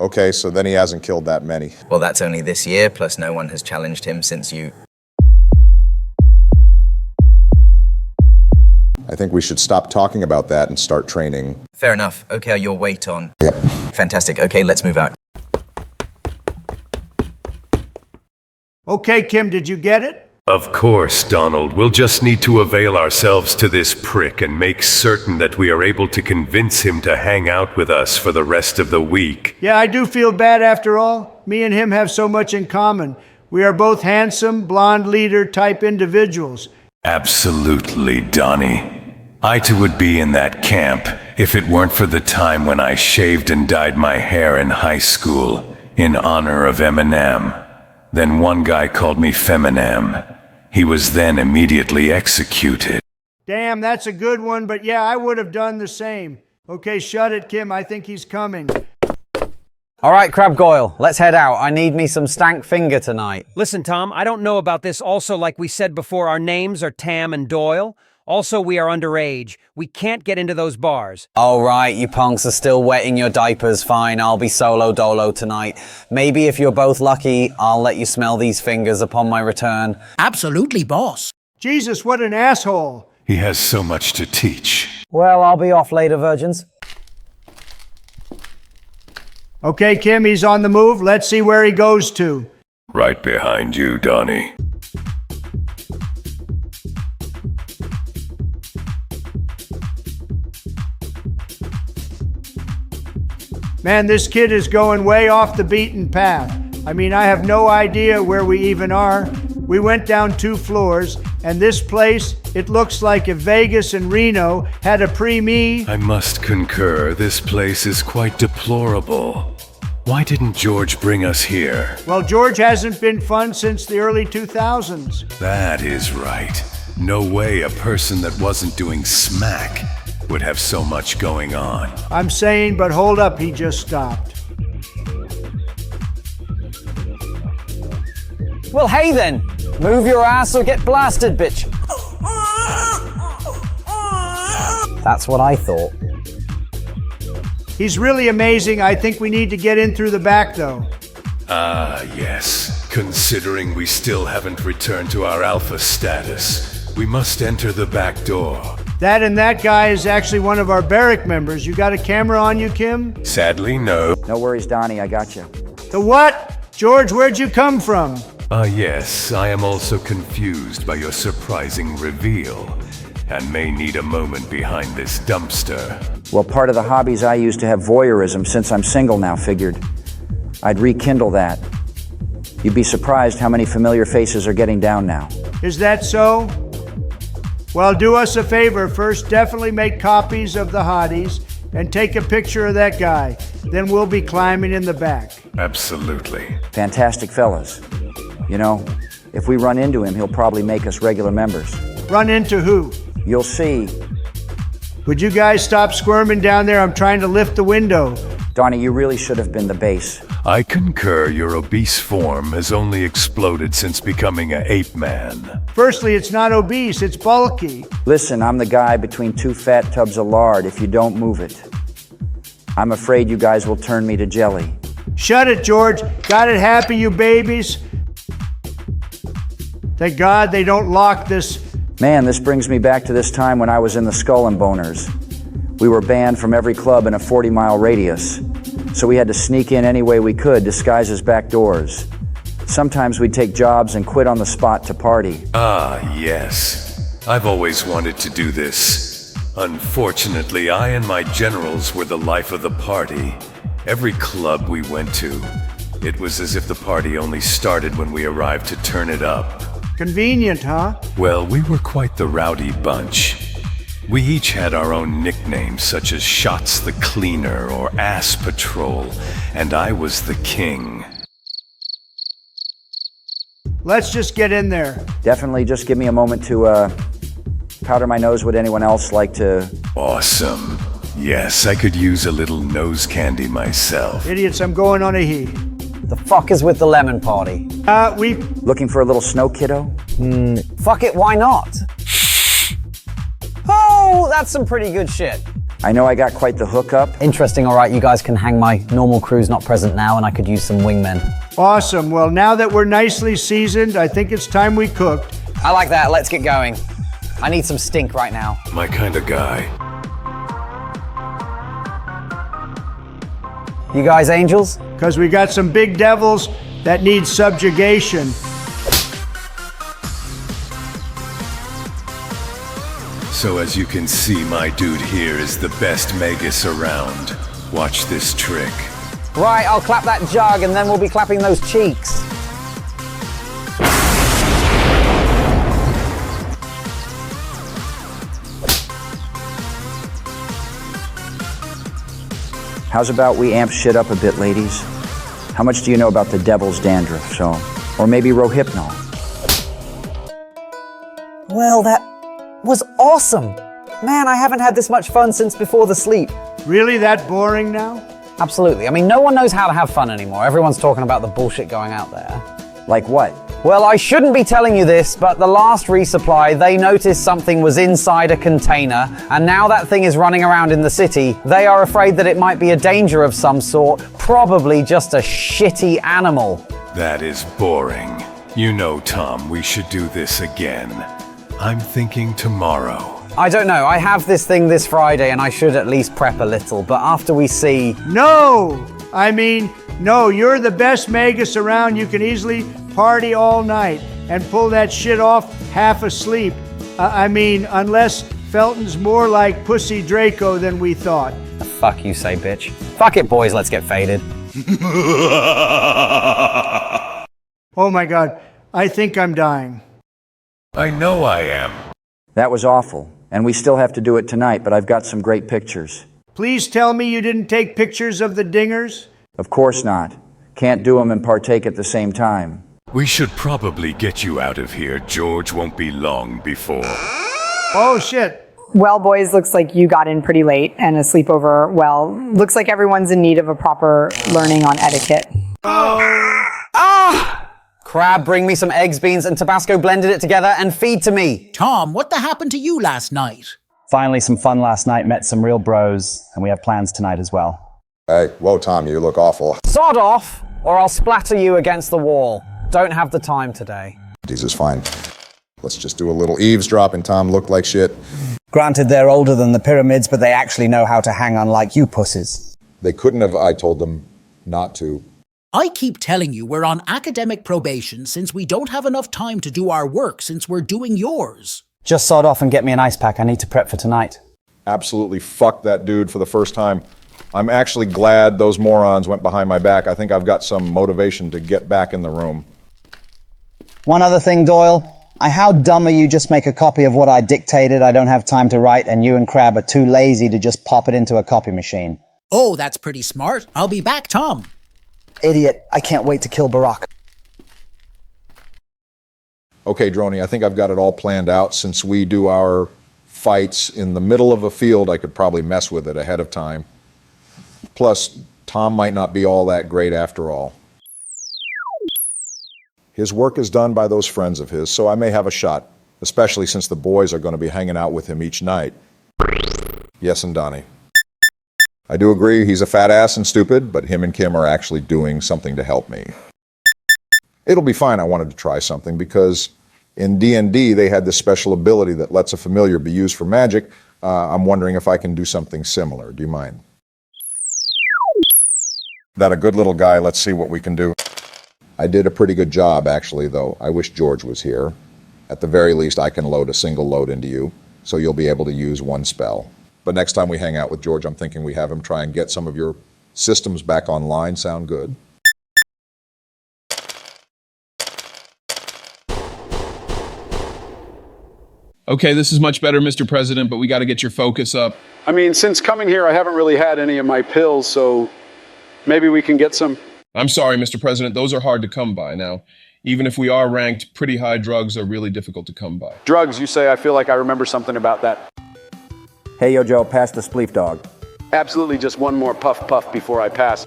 Okay, so then he hasn't killed that many. Well, that's only this year, plus no one has challenged him since you... I think we should stop talking about that and start training. Fair enough. Okay, your weight on. Yep. Fantastic. Okay, let's move out. Okay, Kim, did you get it? Of course, Donald. We'll just need to avail ourselves to this prick and make certain that we are able to convince him to hang out with us for the rest of the week. Yeah, I do feel bad after all. Me and him have so much in common. We are both handsome, blonde leader type individuals. Absolutely, Donnie. I too would be in that camp if it weren't for the time when I shaved and dyed my hair in high school in honor of Eminem. Then one guy called me Feminem. He was then immediately executed. Damn, that's a good one, but yeah, I would have done the same. Okay, shut it, Kim. I think he's coming. All right, Crab Goyle, let's head out. I need me some stank finger tonight. Listen, Tom, I don't know about this. Also, like we said before, our names are Tam and Doyle. Also, we are underage. We can't get into those bars. All right, you punks are still wetting your diapers. Fine, I'll be solo dolo tonight. Maybe if you're both lucky, I'll let you smell these fingers upon my return. Absolutely, boss. Jesus, what an asshole. He has so much to teach. Well, I'll be off later, virgins. Okay, Kim, he's on the move. Let's see where he goes to. Right behind you, Donnie. Man, this kid is going way off the beaten path. I mean, I have no idea where we even are. We went down 2 floors, and this place, it looks like if Vegas and Reno had a pre-me. I must concur, this place is quite deplorable. Why didn't George bring us here? Well, George hasn't been fun since the early 2000s. That is right. No way a person that wasn't doing smack would have so much going on. I'm saying, but hold up, he just stopped. Well, hey then. Move your ass or get blasted, bitch. That's what I thought. He's really amazing. I think we need to get in through the back, though. Ah, yes. Considering we still haven't returned to our alpha status, we must enter the back door. That and that guy is actually one of our barrack members. You got a camera on you, Kim? Sadly, no. No worries, Donnie. I got you. The what? George, where'd you come from? Yes. I am also confused by your surprising reveal, and may need a moment behind this dumpster. Well, part of the hobbies I used to have voyeurism since I'm single now, figured I'd rekindle that. You'd be surprised how many familiar faces are getting down now. Is that so? Well, do us a favor. First, definitely make copies of the hotties and take a picture of that guy. Then we'll be climbing in the back. Absolutely. Fantastic fellas. You know, if we run into him, he'll probably make us regular members. Run into who? You'll see. Would you guys stop squirming down there? I'm trying to lift the window. Donnie, you really should have been the base. I concur your obese form has only exploded since becoming an ape man. Firstly, it's not obese, it's bulky. Listen, I'm the guy between two fat tubs of lard if you don't move it. I'm afraid you guys will turn me to jelly. Shut it, George. Got it happy, you babies? Thank God they don't lock this. Man, this brings me back to this time when I was in the Skull and Boners. We were banned from every club in a 40-mile radius, so we had to sneak in any way we could, disguised as back doors. Sometimes we'd take jobs and quit on the spot to party. Ah, yes. I've always wanted to do this. Unfortunately, I and my generals were the life of the party. Every club we went to, it was as if the party only started when we arrived to turn it up. Convenient, huh? Well, we were quite the rowdy bunch. We each had our own nicknames, such as Shots the Cleaner or Ass Patrol, and I was the king. Let's just get in there. Definitely just give me a moment to, powder my nose. Would anyone else like to? Awesome. Yes, I could use a little nose candy myself. Idiots, I'm going on a he. The fuck is with the lemon party? We... Looking for a little snow, kiddo? Fuck it, why not? Oh, that's some pretty good shit. I know I got quite the hookup. Interesting, all right, you guys can hang. My normal crew's not present now, and I could use some wingmen. Awesome. Well, now that we're nicely seasoned, I think it's time we cooked. I like that. Let's get going. I need some stink right now. My kind of guy. You guys angels? Because we got some big devils that need subjugation. So as you can see, my dude here is the best Magus around. Watch this trick. Right, I'll clap that jug and then we'll be clapping those cheeks. How's about we amp shit up a bit, ladies? How much do you know about the devil's dandruff, or maybe Rohypnol? Well, that was awesome. Man, I haven't had this much fun since before the sleep. Really that boring now? Absolutely. I mean, no one knows how to have fun anymore. Everyone's talking about the bullshit going out there. Like what? Well, I shouldn't be telling you this, but the last resupply, they noticed something was inside a container, and now that thing is running around in the city. They are afraid that it might be a danger of some sort, probably just a shitty animal. That is boring. You know, Tom, we should do this again. I'm thinking tomorrow. I don't know, I have this thing this Friday and I should at least prep a little, but after we see... No! I mean, no, you're the best Magus around. You can easily party all night and pull that shit off half asleep. I mean, unless Felton's more like Pussy Draco than we thought. The fuck you say, bitch. Fuck it, boys, let's get faded. Oh my God, I think I'm dying. I know I am. That was awful, and we still have to do it tonight, but I've got some great pictures. Please tell me you didn't take pictures of the dingers? Of course not. Can't do them and partake at the same time. We should probably get you out of here. George won't be long before. Oh, shit. Well, boys, looks like you got in pretty late, and a sleepover, well, looks like everyone's in need of a proper learning on etiquette. Crab, bring me some eggs, beans, and Tabasco, blended it together, and feed to me. Tom, what the happened to you last night? Finally, some fun last night, met some real bros, and we have plans tonight as well. Hey, whoa, Tom, you look awful. Sod off, or I'll splatter you against the wall. Don't have the time today. Jesus, fine. Let's just do a little eavesdropping. Tom looked like shit. Granted, they're older than the pyramids, but they actually know how to hang on like you pussies. They couldn't have, I told them not to. I keep telling you we're on academic probation since we don't have enough time to do our work since we're doing yours. Just sod off and get me an ice pack. I need to prep for tonight. Absolutely fucked that dude for the first time. I'm actually glad those morons went behind my back. I think I've got some motivation to get back in the room. One other thing, Doyle. How dumb are you? Just make a copy of what I dictated. I don't have time to write, and you and Crab are too lazy to just pop it into a copy machine. Oh, that's pretty smart. I'll be back, Tom. Idiot. I can't wait to kill Barack. Okay, Droney, I think I've got it all planned out. Since we do our fights in the middle of a field, I could probably mess with it ahead of time. Plus, Tom might not be all that great after all. His work is done by those friends of his, so I may have a shot, especially since the boys are going to be hanging out with him each night. Yes, and Donnie. I do agree he's a fat ass and stupid, but him and Kim are actually doing something to help me. It'll be fine. I wanted to try something because in D&D they had this special ability that lets a familiar be used for magic. I'm wondering if I can do something similar. Do you mind? That a good little guy. Let's see what we can do. I did a pretty good job, actually, though. I wish George was here. At the very least, I can load a single load into you, so you'll be able to use one spell. But next time we hang out with George, I'm thinking we have him try and get some of your systems back online. Sound good? Okay, this is much better, Mr. President, but we got to get your focus up. I mean, since coming here, I haven't really had any of my pills, so maybe we can get some. I'm sorry, Mr. President, those are hard to come by now. Even if we are ranked pretty high, drugs are really difficult to come by. Drugs, you say? I feel like I remember something about that. Hey, yo, Joe, pass the spleef dog. Absolutely, just one more puff before I pass.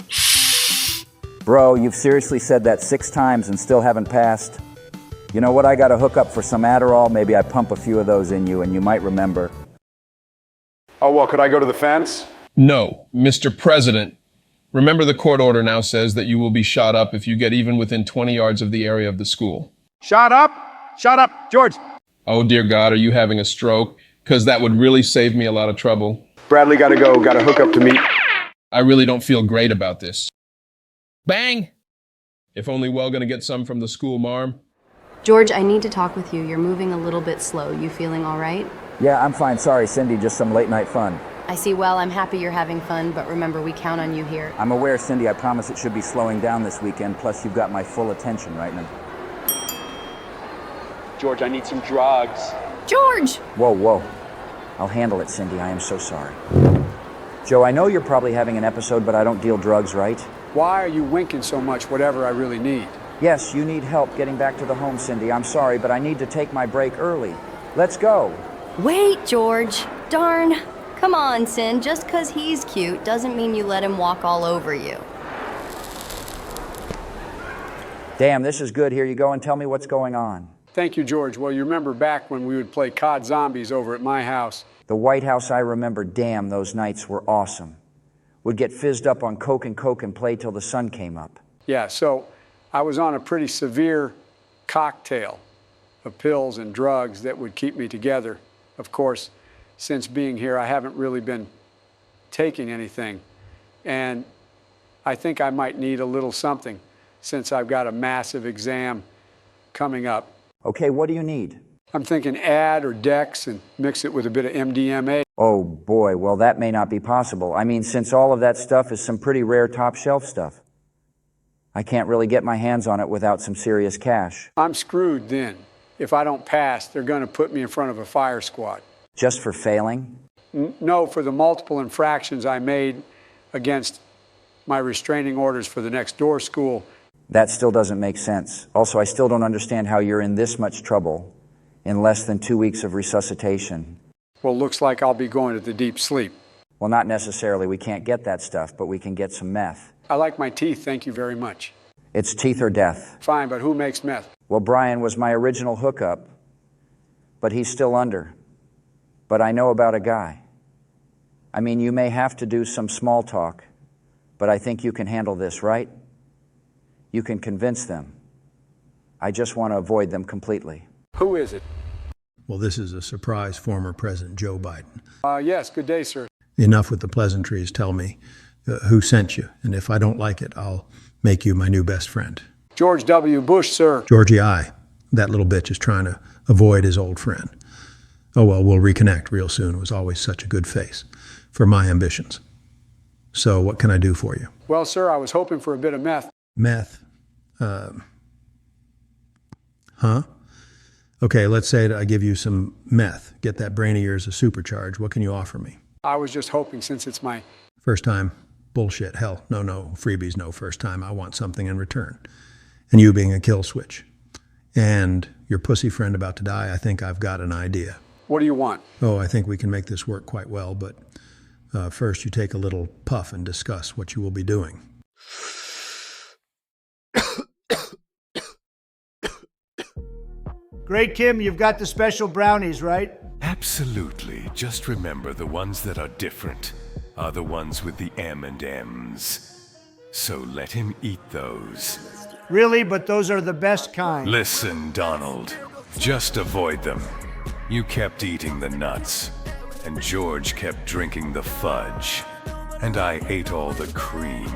Bro, you've seriously said that 6 times and still haven't passed. You know what? I got a hookup for some Adderall. Maybe I pump a few of those in you and you might remember. Oh, well, could I go to the fence? No, Mr. President. Remember, the court order now says that you will be shot up if you get even within 20 yards of the area of the school. Shut up! Shut up, George! Oh, dear God, are you having a stroke? Because that would really save me a lot of trouble. Bradley, gotta go. Got a hookup to meet. I really don't feel great about this. Bang! If only we're gonna get some from the school, marm. George, I need to talk with you. You're moving a little bit slow. You feeling all right? Yeah, I'm fine. Sorry, Cindy, just some late night fun. I see. Well, I'm happy you're having fun, but remember, we count on you here. I'm aware, Cindy. I promise it should be slowing down this weekend. Plus, you've got my full attention right now. George, I need some drugs. George! Whoa, whoa. I'll handle it, Cindy. I am so sorry. Joe, I know you're probably having an episode, but I don't deal drugs, right? Why are you winking so much, whatever I really need? Yes, you need help getting back to the home, Cindy. I'm sorry, but I need to take my break early. Let's go. Wait, George. Darn. Come on, Sin. Just 'cause he's cute doesn't mean you let him walk all over you. Damn, this is good. Here you go and tell me what's going on. Thank you, George. Well, you remember back when we would play COD Zombies over at my house. The White House I remember, damn, those nights were awesome. Would get fizzed up on Coke and play till the sun came up. Yeah, so I was on a pretty severe cocktail of pills and drugs that would keep me together. Of course, since being here, I haven't really been taking anything. And I think I might need a little something since I've got a massive exam coming up. Okay, what do you need? I'm thinking Ad or Dex and mix it with a bit of MDMA. Oh boy, well that may not be possible. I mean, since all of that stuff is some pretty rare top shelf stuff. I can't really get my hands on it without some serious cash. I'm screwed then. If I don't pass, they're going to put me in front of a fire squad. Just for failing? No, for the multiple infractions I made against my restraining orders for the next door school. That still doesn't make sense. Also, I still don't understand how you're in this much trouble in less than 2 weeks of resuscitation. Well, looks like I'll be going to the deep sleep. Well, not necessarily. We can't get that stuff, but we can get some meth. I like my teeth, thank you very much. It's teeth or death. Fine, but who makes meth? Well, Brian was my original hookup, but he's still under. But I know about a guy. I mean, you may have to do some small talk, but I think you can handle this, right? You can convince them. I just want to avoid them completely. Who is it? Well, this is a surprise former President Joe Biden. Yes, good day, sir. Enough with the pleasantries. Tell me who sent you, and if I don't like it, I'll make you my new best friend. George W. Bush, sir. Georgie I. That little bitch is trying to avoid his old friend. Oh, well, we'll reconnect real soon. It was always such a good face for my ambitions. So what can I do for you? Well, sir, I was hoping for a bit of meth. Meth? Huh? Okay, let's say that I give you some meth. Get that brain of yours a supercharge. What can you offer me? I was just hoping since it's my... First time? Bullshit. Hell, no freebies, no first time. I want something in return. And you being a kill switch. And your pussy friend about to die, I think I've got an idea. What do you want? Oh, I think we can make this work quite well, but First, you take a little puff and discuss what you will be doing. Great, Kim, you've got the special brownies, right? Absolutely. Just remember, the ones that are different are the ones with the M&Ms. So let him eat those. Really, but those are the best kind. Listen, Donald. Just avoid them. You kept eating the nuts, and George kept drinking the fudge, and I ate all the cream.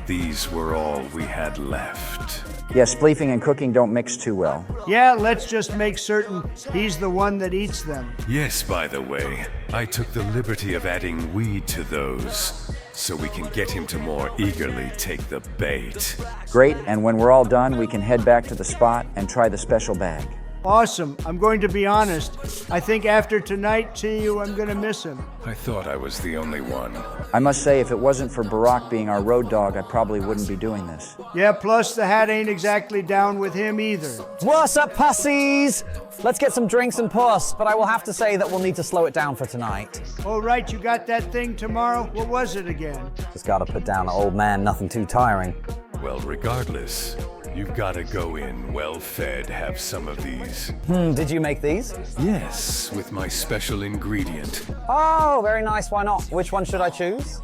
These were all we had left. Yes, spleefing and cooking don't mix too well. Yeah, let's just make certain he's the one that eats them. Yes, by the way, I took the liberty of adding weed to those, so we can get him to more eagerly take the bait. Great, and when we're all done, we can head back to the spot and try the special bag. Awesome. I'm going to be honest. I think after tonight, see you, I'm going to miss him. I thought I was the only one. I must say, if it wasn't for Barack being our road dog, I probably wouldn't be doing this. Yeah, plus the hat ain't exactly down with him either. What's up, pussies? Let's get some drinks and puss, but I will have to say that we'll need to slow it down for tonight. Oh, right, you got that thing tomorrow? What was it again? Just gotta put down an old man, nothing too tiring. Well, regardless, you've got to go in well-fed, have some of these. Did you make these? Yes, with my special ingredient. Oh, very nice, why not? Which one should I choose?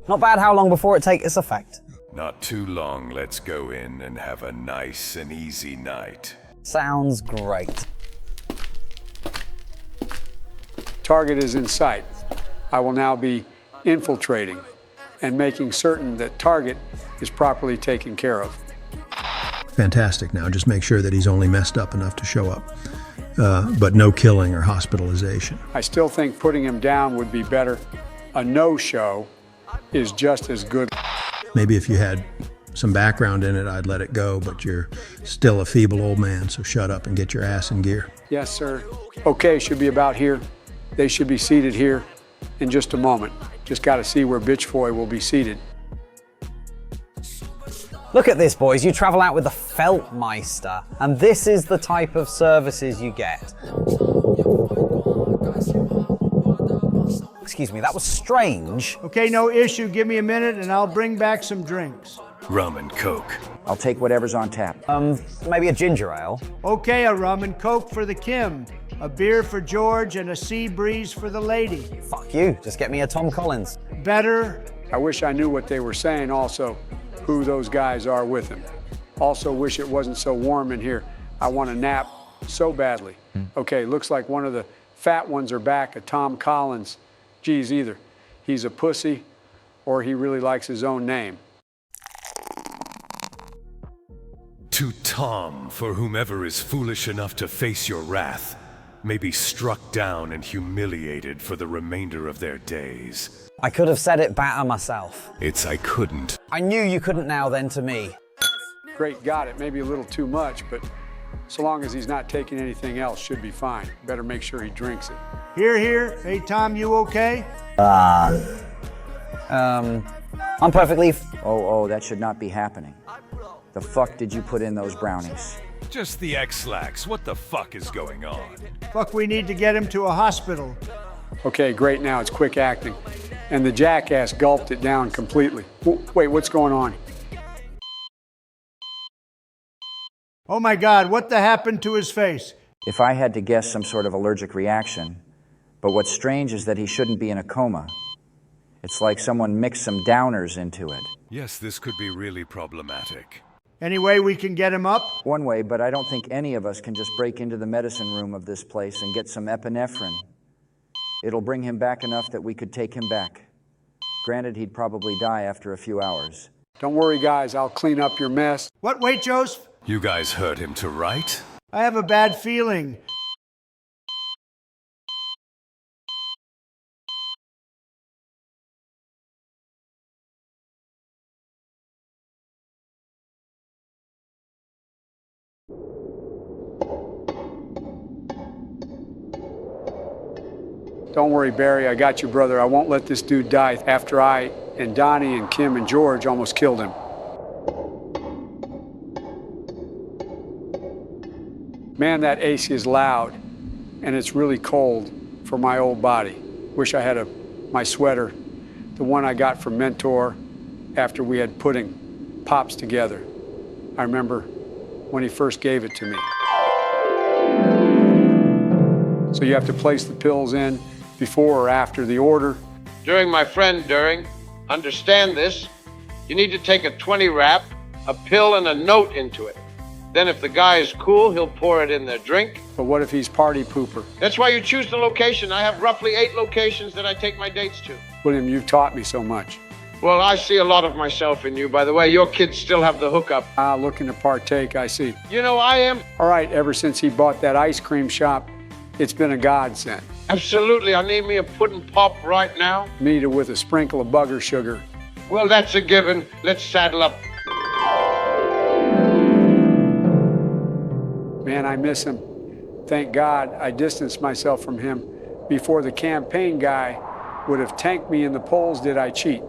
Not bad. How long before it takes effect? Not too long. Let's go in and have a nice and easy night. Sounds great. Target is in sight. I will now be infiltrating and making certain that target is properly taken care of. Fantastic. Now, just make sure that he's only messed up enough to show up, but no killing or hospitalization. I still think putting him down would be better. A no-show is just as good. Maybe if you had some background in it, I'd let it go, but you're still a feeble old man, so shut up and get your ass in gear. Yes, sir. Okay, should be about here. They should be seated here in just a moment. Just got to see where Bitchfoy will be seated. Look at this, boys. You travel out with the Feltmeister, and this is the type of services you get. Excuse me, that was strange. Okay, no issue. Give me a minute and I'll bring back some drinks. Rum and Coke. I'll take whatever's on tap. Maybe a ginger ale. Okay, a rum and Coke for the Kim, a beer for George, and a sea breeze for the lady. Fuck you. Just get me a Tom Collins. Better? I wish I knew what they were saying also, who those guys are with him. Also wish it wasn't so warm in here. I want a nap so badly. Okay, looks like one of the fat ones are back, a Tom Collins. Geez, either he's a pussy or he really likes his own name. To Tom, for whomever is foolish enough to face your wrath, may be struck down and humiliated for the remainder of their days. I could have said it better myself. It's I couldn't. I knew you couldn't now then to me. Great, got it. Maybe a little too much, but so long as he's not taking anything else, should be fine. Better make sure he drinks it. Here, here. Hey, Tom, you okay? I'm perfectly... Oh, that should not be happening. The fuck did you put in those brownies? Just the X-Lax. What the fuck is going on? Fuck, we need to get him to a hospital. Okay, great, now it's quick acting. And the jackass gulped it down completely. Wait, what's going on? Oh my God, what the happened to his face? If I had to guess, some sort of allergic reaction. But what's strange is that he shouldn't be in a coma. It's like someone mixed some downers into it. Yes, this could be really problematic. Any way we can get him up? One way, but I don't think any of us can just break into the medicine room of this place and get some epinephrine. It'll bring him back enough that we could take him back. Granted, he'd probably die after a few hours. Don't worry, guys, I'll clean up your mess. What? Wait, Joseph? You guys heard him to right? I have a bad feeling. Don't worry, Barry, I got you, brother. I won't let this dude die after I and Donnie and Kim and George almost killed him. Man, that AC is loud, and it's really cold for my old body. Wish I had a my sweater, the one I got from Mentor after we had pudding pops together. I remember when he first gave it to me. So you have to place the pills in before or after the order. During, my friend, during, understand this, you need to take a 20 wrap, a pill, and a note into it. Then if the guy is cool, he'll pour it in their drink. But what if he's party pooper? That's why you choose the location. I have roughly 8 locations that I take my dates to. William, you've taught me so much. Well, I see a lot of myself in you. By the way, your kids still have the hookup. Looking to partake, I see. You know, I am. All right, ever since he bought that ice cream shop, it's been a godsend. Absolutely. I need me a pudding pop right now. Me with a sprinkle of bugger sugar. Well, that's a given. Let's saddle up. Man, I miss him. Thank God I distanced myself from him before the campaign guy would have tanked me in the polls. Did I cheat?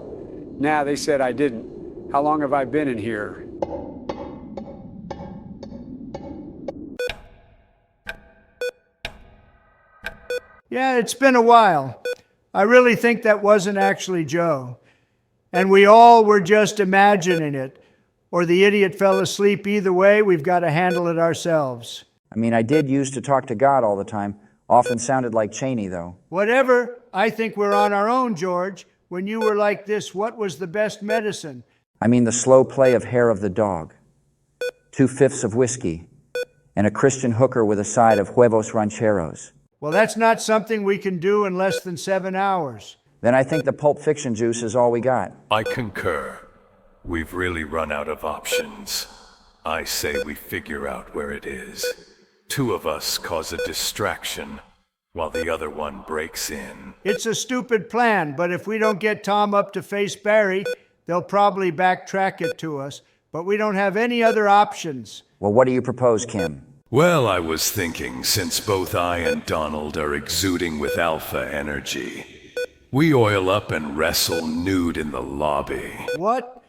Nah, they said I didn't. How long have I been in here? Yeah, it's been a while. I really think that wasn't actually Joe. And we all were just imagining it. Or the idiot fell asleep. Either way, we've got to handle it ourselves. I mean, I did used to talk to God all the time. Often sounded like Cheney, though. Whatever. I think we're on our own, George. When you were like this, what was the best medicine? I mean, the slow play of Hair of the Dog. 2/5 of whiskey. And a Christian hooker with a side of huevos rancheros. Well, that's not something we can do in less than 7 hours. Then I think the Pulp Fiction juice is all we got. I concur. We've really run out of options. I say we figure out where it is. 2 of us cause a distraction, while the other one breaks in. It's a stupid plan, but if we don't get Tom up to face Barry, they'll probably backtrack it to us. But we don't have any other options. Well, what do you propose, Kim? Well, I was thinking, since both I and Donald are exuding with alpha energy, we oil up and wrestle nude in the lobby. What?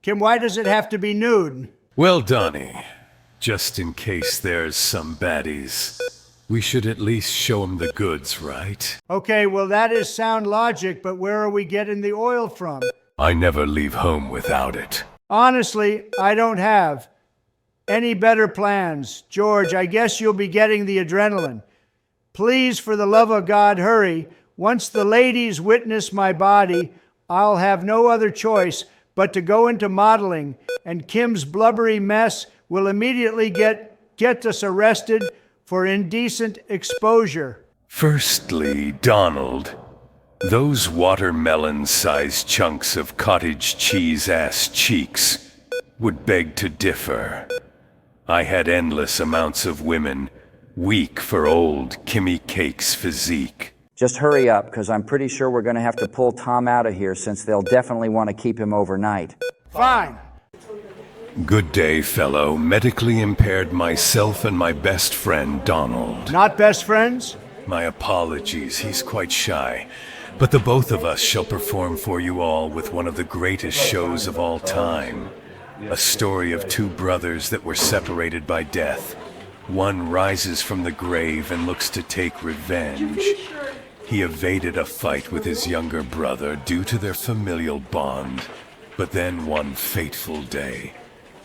Kim, why does it have to be nude? Well, Donnie, just in case there's some baddies, we should at least show 'em the goods, right? Okay, well, that is sound logic, but where are we getting the oil from? I never leave home without it. Honestly, I don't have any better plans. George, I guess you'll be getting the adrenaline. Please, for the love of God, hurry. Once the ladies witness my body, I'll have no other choice but to go into modeling, and Kim's blubbery mess will immediately get us arrested for indecent exposure. Firstly, Donald, those watermelon-sized chunks of cottage cheese-ass cheeks would beg to differ. I had endless amounts of women, weak for old Kimmy Cake's physique. Just hurry up, because I'm pretty sure we're going to have to pull Tom out of here since they'll definitely want to keep him overnight. Fine. Good day, fellow. Medically impaired myself and my best friend, Donald. Not best friends? My apologies, he's quite shy. But the both of us shall perform for you all with one of the greatest shows of all time. A story of 2 brothers that were separated by death. One rises from the grave and looks to take revenge. He evaded a fight with his younger brother due to their familial bond. But then one fateful day,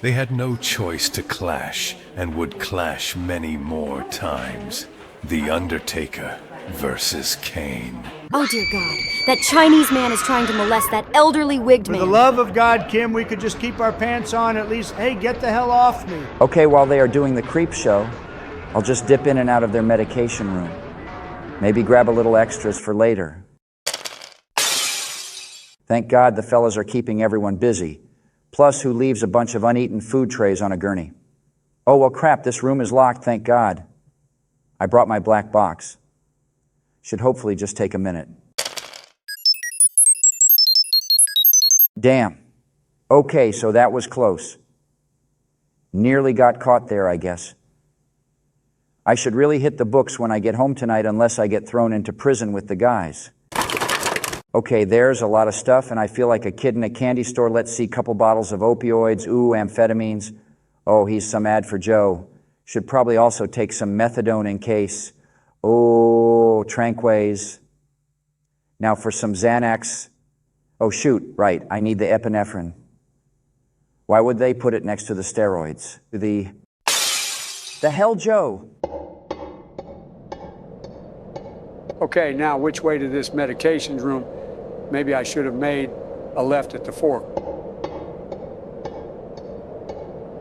they had no choice to clash, and would clash many more times. The Undertaker versus Kane. Oh dear God, that Chinese man is trying to molest that elderly wigged man. For the love of God, Kim, we could just keep our pants on at least. Hey, get the hell off me. Okay, while they are doing the creep show, I'll just dip in and out of their medication room. Maybe grab a little extras for later. Thank God the fellas are keeping everyone busy. Plus, who leaves a bunch of uneaten food trays on a gurney? Oh, well, crap, this room is locked, thank God. I brought my black box. Should hopefully just take a minute. Damn. Okay, so that was close. Nearly got caught there, I guess. I should really hit the books when I get home tonight unless I get thrown into prison with the guys. Okay, there's a lot of stuff, and I feel like a kid in a candy store. Let's see, couple bottles of opioids, amphetamines. Oh, he's some ad for Joe. Should probably also take some methadone in case. Oh, Tranquays. Now for some Xanax. Oh shoot, right, I need the epinephrine. Why would they put it next to the steroids? The hell, Joe? Okay, now which way to this medications room? Maybe I should have made a left at the fork.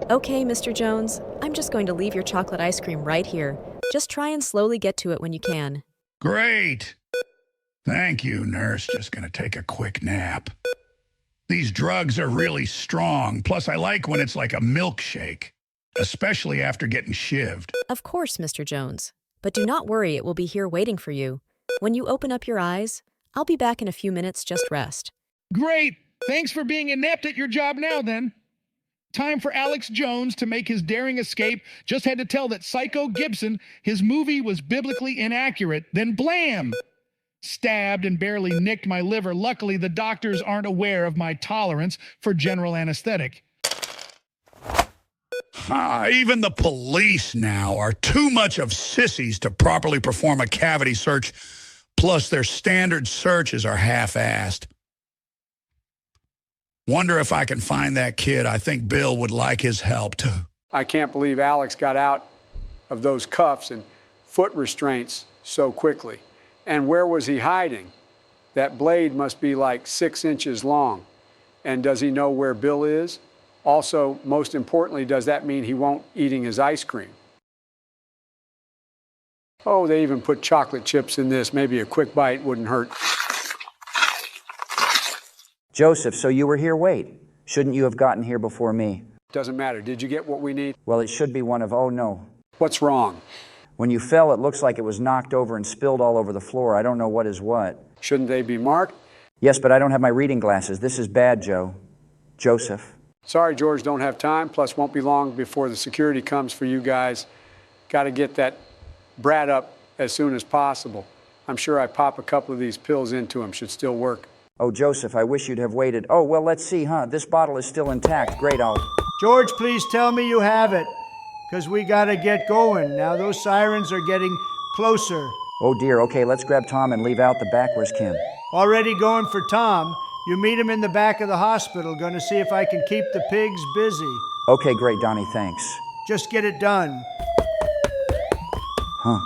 Okay, Mr. Jones, I'm just going to leave your chocolate ice cream right here. Just try and slowly get to it when you can. Great. Thank you, nurse. Just gonna take a quick nap. These drugs are really strong. Plus, I like when it's like a milkshake, especially after getting shivved. Of course, Mr. Jones. But do not worry, it will be here waiting for you. When you open up your eyes, I'll be back in a few minutes. Just rest. Great. Thanks for being inept at your job now, then. Time for Alex Jones to make his daring escape. Just had to tell that Psycho Gibson his movie was biblically inaccurate. Then blam! Stabbed and barely nicked my liver. Luckily, the doctors aren't aware of my tolerance for general anesthetic. Even the police now are too much of sissies to properly perform a cavity search. Plus, their standard searches are half-assed. Wonder if I can find that kid. I think Bill would like his help, too. I can't believe Alex got out of those cuffs and foot restraints so quickly. And where was he hiding? That blade must be like 6 inches long. And does he know where Bill is? Also, most importantly, does that mean he won't eating his ice cream? Oh, they even put chocolate chips in this. Maybe a quick bite wouldn't hurt. Joseph, so you were here? Wait. Shouldn't you have gotten here before me? Doesn't matter. Did you get what we need? Well, it should be one of, oh no. What's wrong? When you fell, it looks like it was knocked over and spilled all over the floor. I don't know what is what. Shouldn't they be marked? Yes, but I don't have my reading glasses. This is bad, Joe. Joseph. Sorry, George, don't have time. Plus, won't be long before the security comes for you guys. Got to get that brat up as soon as possible. I'm sure I pop a couple of these pills into him. Should still work. Oh, Joseph, I wish you'd have waited. Oh, well, let's see, huh? This bottle is still intact. Great, George, please tell me you have it, because we got to get going. Now, those sirens are getting closer. Oh, dear. Okay, let's grab Tom and leave out the back. Where's Kim? Already going for Tom. You meet him in the back of the hospital. Going to see if I can keep the pigs busy. Okay, great, Donnie, thanks. Just get it done. Huh.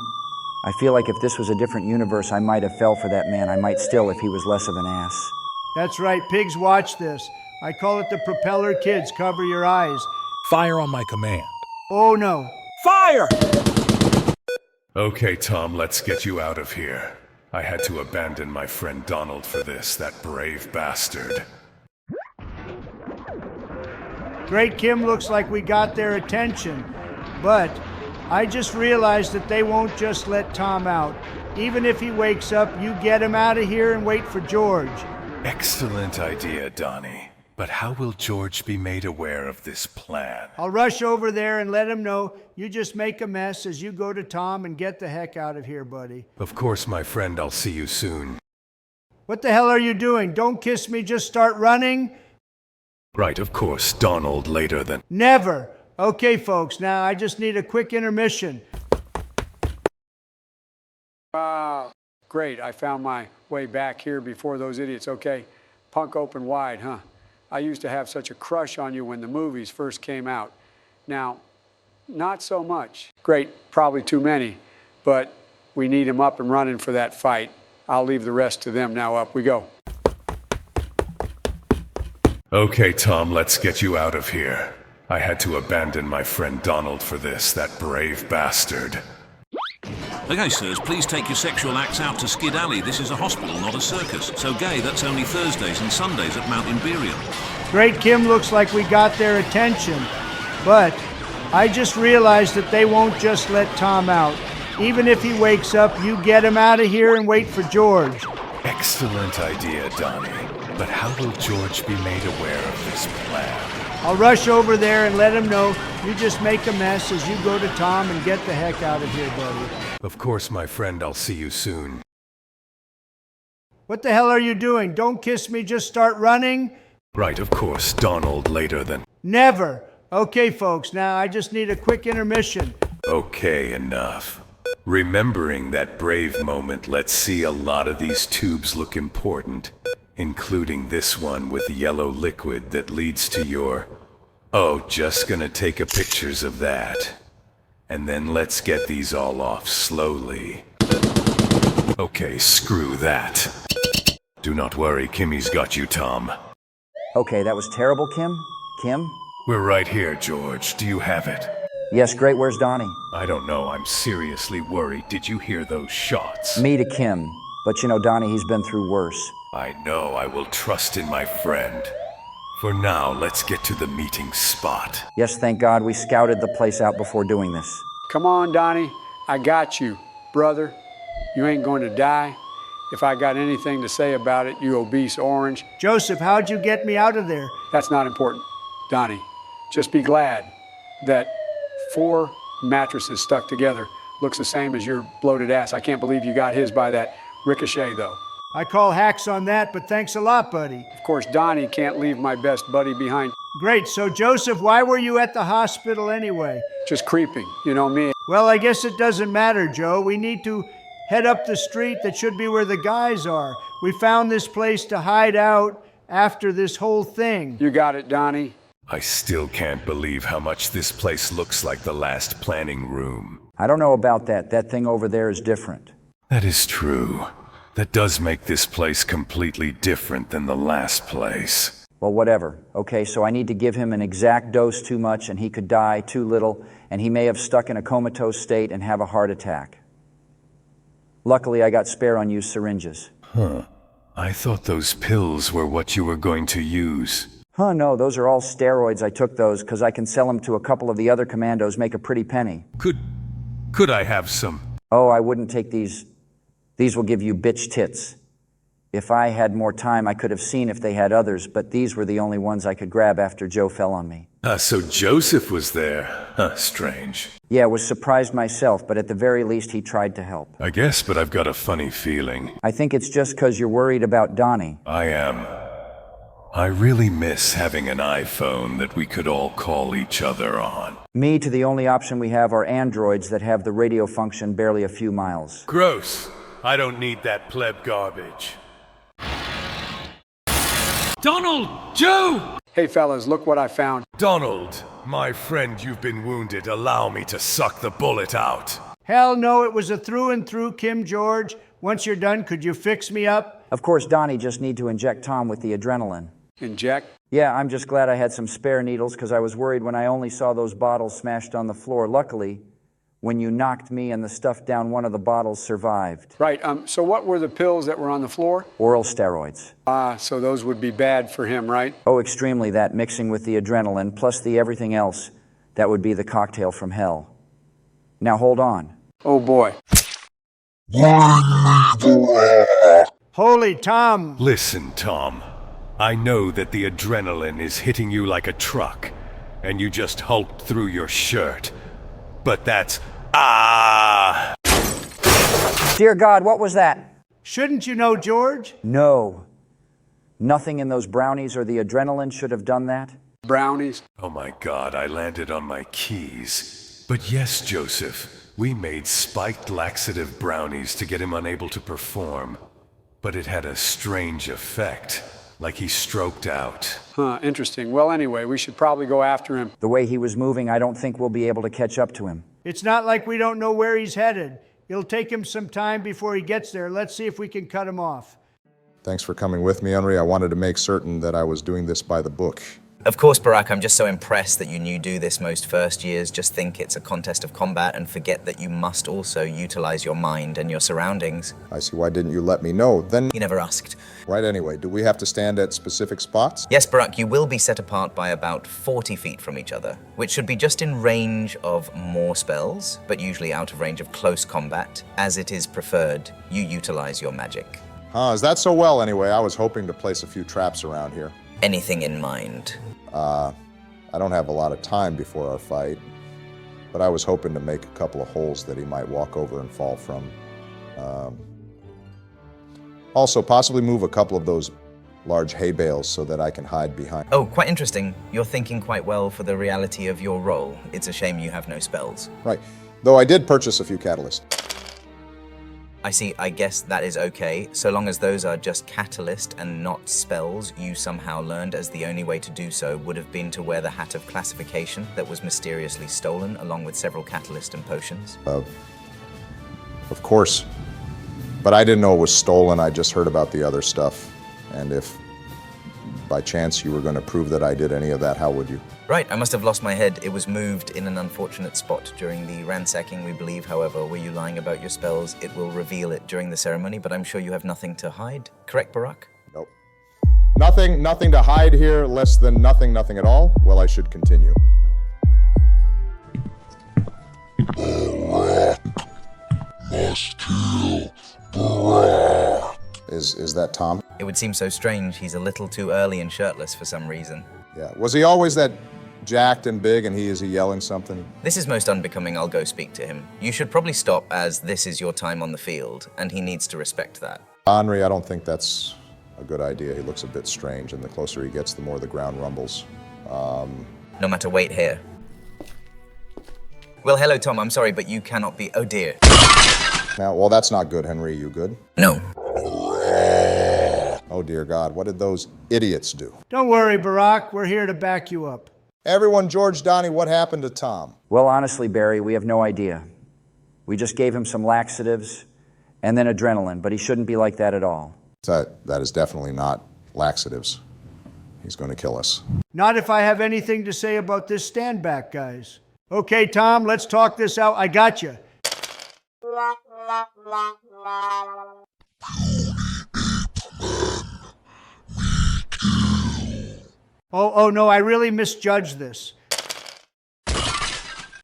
I feel like if this was a different universe, I might have fell for that man. I might still if he was less of an ass. That's right, pigs watch this. I call it the propeller kids. Cover your eyes. Fire on my command. Oh no. Fire! Okay, Tom, let's get you out of here. I had to abandon my friend Donald for this, that brave bastard. Great, Kim, looks like we got their attention. But I just realized that they won't just let Tom out. Even if he wakes up, you get him out of here and wait for George. Excellent idea, Donnie. But how will George be made aware of this plan? I'll rush over there and let him know. You just make a mess as you go to Tom and get the heck out of here, buddy. Of course, my friend, I'll see you soon. What the hell are you doing? Don't kiss me, just start running? Right, of course, Donald later then. Never. Okay, folks, now I just need a quick intermission. Great, I found my way back here before those idiots. Okay, punk open wide, huh? I used to have such a crush on you when the movies first came out. Now, not so much. Great, probably too many, but we need him up and running for that fight. I'll leave the rest to them. Now up we go. Okay, Tom, let's get you out of here. I had to abandon my friend Donald for this, that brave bastard. Okay, sirs, please take your sexual acts out to Skid Alley. This is a hospital, not a circus. So gay, that's only Thursdays and Sundays at Mount Imperial. Great, Kim, looks like we got their attention. But I just realized that they won't just let Tom out. Even if he wakes up, you get him out of here and wait for George. Excellent idea, Donnie. But how will George be made aware of this plan? I'll rush over there and let him know. You just make a mess as you go to Tom and get the heck out of here, buddy. Of course, my friend, I'll see you soon. What the hell are you doing? Don't kiss me, just start running? Right, of course, Donald later then. Never. Okay, folks, now I just need a quick intermission. Okay, enough. Remembering that brave moment lets see a lot of these tubes look important, including this one with yellow liquid that leads to your... Oh, just gonna take a pictures of that. And then let's get these all off slowly. Okay, screw that. Do not worry, Kimmy's got you, Tom. Okay, that was terrible, Kim. Kim? We're right here, George. Do you have it? Yes, great. Where's Donnie? I don't know. I'm seriously worried. Did you hear those shots? Me to Kim. But you know, Donnie, he's been through worse. I know. I will trust in my friend. For now, let's get to the meeting spot. Yes, thank God we scouted the place out before doing this. Come on, Donnie. I got you, brother. You ain't going to die. If I got anything to say about it, you obese orange. Joseph, how'd you get me out of there? That's not important, Donnie. Just be glad that 4 mattresses stuck together looks the same as your bloated ass. I can't believe you got his by that ricochet, though. I call hacks on that, but thanks a lot, buddy. Of course, Donnie can't leave my best buddy behind. Great. So, Joseph, why were you at the hospital anyway? Just creeping, you know me. Well, I guess it doesn't matter, Joe. We need to head up the street. That should be where the guys are. We found this place to hide out after this whole thing. You got it, Donnie. I still can't believe how much this place looks like the last planning room. I don't know about that. That thing over there is different. That is true. That does make this place completely different than the last place. Well, whatever. Okay, so I need to give him an exact dose too much and he could die too little, and he may have stuck in a comatose state and have a heart attack. Luckily, I got spare unused syringes. Huh. I thought those pills were what you were going to use. Huh, no, those are all steroids. I took those because I can sell them to a couple of the other commandos, make a pretty penny. Could I have some? Oh, I wouldn't take these. These will give you bitch tits. If I had more time, I could have seen if they had others, but these were the only ones I could grab after Joe fell on me. So Joseph was there. Huh, strange. Yeah, was surprised myself, but at the very least he tried to help. I guess, but I've got a funny feeling. I think it's just because you're worried about Donnie. I am. I really miss having an iPhone that we could all call each other on. Me to the only option we have are androids that have the radio function barely a few miles. Gross. I don't need that pleb garbage. Donald! Joe! Hey, fellas, look what I found. Donald, my friend, you've been wounded. Allow me to suck the bullet out. Hell no, it was a through and through, Kim George. Once you're done, could you fix me up? Of course, Donnie just need to inject Tom with the adrenaline. Inject? Yeah, I'm just glad I had some spare needles because I was worried when I only saw those bottles smashed on the floor. Luckily, when you knocked me and the stuff down, one of the bottles survived. Right, so what were the pills that were on the floor? Oral steroids. So those would be bad for him, right? Oh, extremely, that mixing with the adrenaline, plus the everything else, that would be the cocktail from hell. Now hold on. Oh boy. Holy Tom! Listen, Tom. I know that the adrenaline is hitting you like a truck, and you just hulked through your shirt. But that's... Dear God, what was that? Shouldn't you know, George? No. Nothing in those brownies or the adrenaline should have done that. Brownies? Oh my God, I landed on my keys. But yes, Joseph, we made spiked laxative brownies to get him unable to perform. But it had a strange effect. Like he stroked out. Huh, interesting. Well, anyway, we should probably go after him. The way he was moving, I don't think we'll be able to catch up to him. It's not like we don't know where he's headed. It'll take him some time before he gets there. Let's see if we can cut him off. Thanks for coming with me, Henry. I wanted to make certain that I was doing this by the book. Of course, Barack, I'm just so impressed that you knew do this most first years. Just think it's a contest of combat and forget that you must also utilize your mind and your surroundings. I see. Why didn't you let me know? Then... You never asked. Right, anyway. Do we have to stand at specific spots? Yes, Barack, you will be set apart by about 40 feet from each other, which should be just in range of more spells, but usually out of range of close combat. As it is preferred, you utilize your magic. Is that so well, anyway? I was hoping to place a few traps around here. Anything in mind? I don't have a lot of time before our fight, but I was hoping to make a couple of holes that he might walk over and fall from. Also, possibly move a couple of those large hay bales so that I can hide behind. Oh, quite interesting. You're thinking quite well for the reality of your role. It's a shame you have no spells. Right. Though I did purchase a few catalysts. I see, I guess that is okay, so long as those are just catalyst and not spells you somehow learned, as the only way to do so would have been to wear the hat of classification that was mysteriously stolen, along with several catalyst and potions. Of course. But I didn't know it was stolen, I just heard about the other stuff. And if by chance you were going to prove that I did any of that, how would you? Right, I must have lost my head. It was moved in an unfortunate spot during the ransacking, we believe. However, were you lying about your spells? It will reveal it during the ceremony, but I'm sure you have nothing to hide. Correct, Barack? Nope. Nothing to hide here, less than nothing at all. Well, I should continue. Barack must kill Barack. Is that Tom? It would seem so strange. He's a little too early and shirtless for some reason. Yeah. Was he always that jacked and big, and is he yelling something? This is most unbecoming. I'll go speak to him. You should probably stop, as this is your time on the field, and he needs to respect that. Henri, I don't think that's a good idea. He looks a bit strange, and the closer he gets, the more the ground rumbles. No matter, wait here. Well, hello, Tom. I'm sorry, but you cannot be... Oh, dear. Now, well, that's not good, Henri. You good? No. Oh, dear God. What did those idiots do? Don't worry, Barack. We're here to back you up. Everyone, George, Donnie, what happened to Tom? Well, honestly, Barry, we have no idea. We just gave him some laxatives and then adrenaline, but he shouldn't be like that at all. That is definitely not laxatives. He's going to kill us. Not if I have anything to say about this stand back, guys. Okay, Tom, let's talk this out. I got you. Oh, no, I really misjudged this.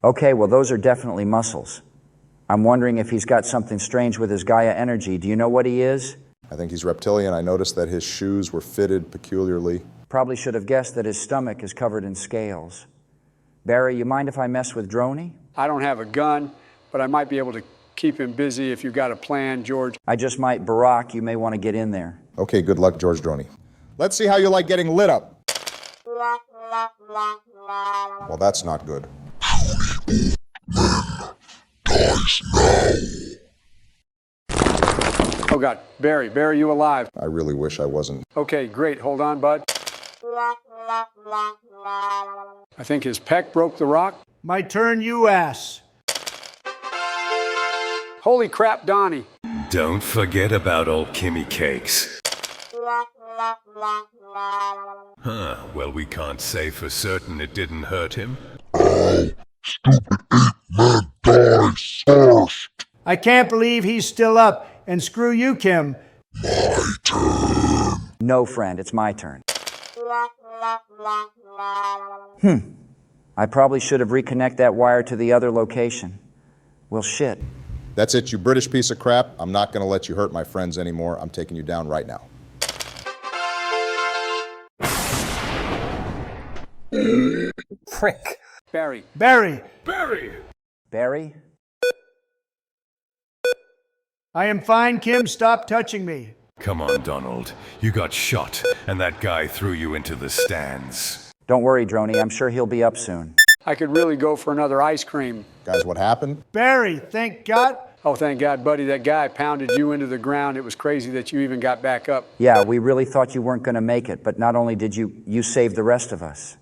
Okay, well, those are definitely muscles. I'm wondering if he's got something strange with his Gaia energy. Do you know what he is? I think he's reptilian. I noticed that his shoes were fitted peculiarly. Probably should have guessed that his stomach is covered in scales. Barry, you mind if I mess with Droney? I don't have a gun, but I might be able to keep him busy if you've got a plan, George. I just might. Barack, you may want to get in there. Okay, good luck, George Droney. Let's see how you like getting lit up. Well, that's not good. Oh, God. Barry, you alive? I really wish I wasn't. Okay, great. Hold on, bud. I think his pec broke the rock. My turn, you ass. Holy crap, Donnie. Don't forget about old Kimmy Cakes. Huh, well, we can't say for certain it didn't hurt him. Oh, stupid ape-man dies first. I can't believe he's still up. And screw you, Kim. My turn. No, friend, it's my turn. I probably should have reconnected that wire to the other location. Well, shit. That's it, you British piece of crap. I'm not going to let you hurt my friends anymore. I'm taking you down right now. Prick. Barry. Barry? I am fine, Kim. Stop touching me. Come on, Donald. You got shot, and that guy threw you into the stands. Don't worry, Droney. I'm sure he'll be up soon. I could really go for another ice cream. Guys, what happened? Barry, thank God. Oh, thank God, buddy. That guy pounded you into the ground. It was crazy that you even got back up. Yeah, we really thought you weren't going to make it, but not only did you saved the rest of us.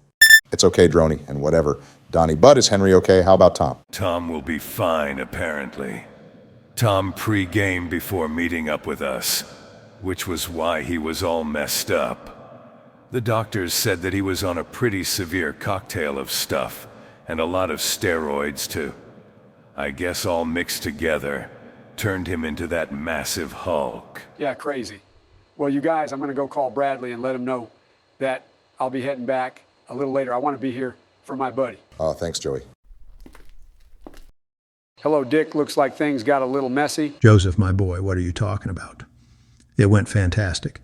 It's okay, Droney, and whatever. Donnie, Bud, is Henry okay? How about Tom? Tom will be fine, apparently. Tom pre-gamed before meeting up with us, which was why he was all messed up. The doctors said that he was on a pretty severe cocktail of stuff, and a lot of steroids, too. I guess all mixed together turned him into that massive Hulk. Yeah, crazy. Well, you guys, I'm going to go call Bradley and let him know that I'll be heading back a little later. I want to be here for my buddy. Oh, thanks, Joey. Hello, Dick. Looks like things got a little messy. Joseph, my boy, what are you talking about? It went fantastic.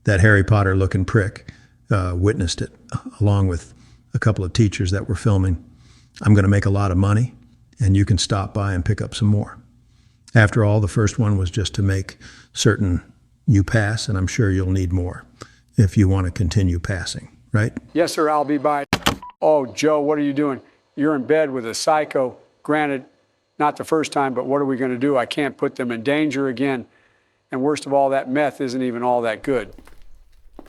That Harry Potter-looking prick witnessed it, along with a couple of teachers that were filming. I'm going to make a lot of money, and you can stop by and pick up some more. After all, the first one was just to make certain you pass, and I'm sure you'll need more if you want to continue passing, right? Yes, sir. I'll be by. Oh, Joe, what are you doing? You're in bed with a psycho. Granted, not the first time, but what are we going to do? I can't put them in danger again. And worst of all, that meth isn't even all that good.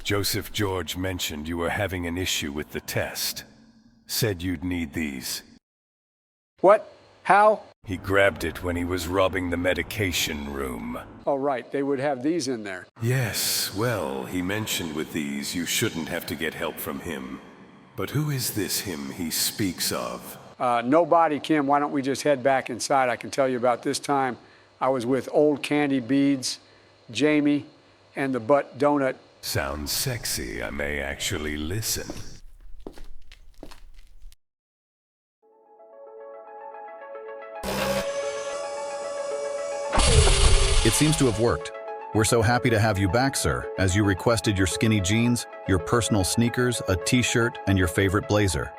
Joseph George mentioned you were having an issue with the test. Said you'd need these. What? How? He grabbed it when he was robbing the medication room. Oh, right. They would have these in there. Yes, well, he mentioned with these you shouldn't have to get help from him. But who is this him he speaks of? Nobody, Kim. Why don't we just head back inside? I can tell you about this time. I was with Old Candy Beads, Jamie, and the Butt Donut. Sounds sexy. I may actually listen. It seems to have worked. We're so happy to have you back, sir, as you requested your skinny jeans, your personal sneakers, a t-shirt, and your favorite blazer.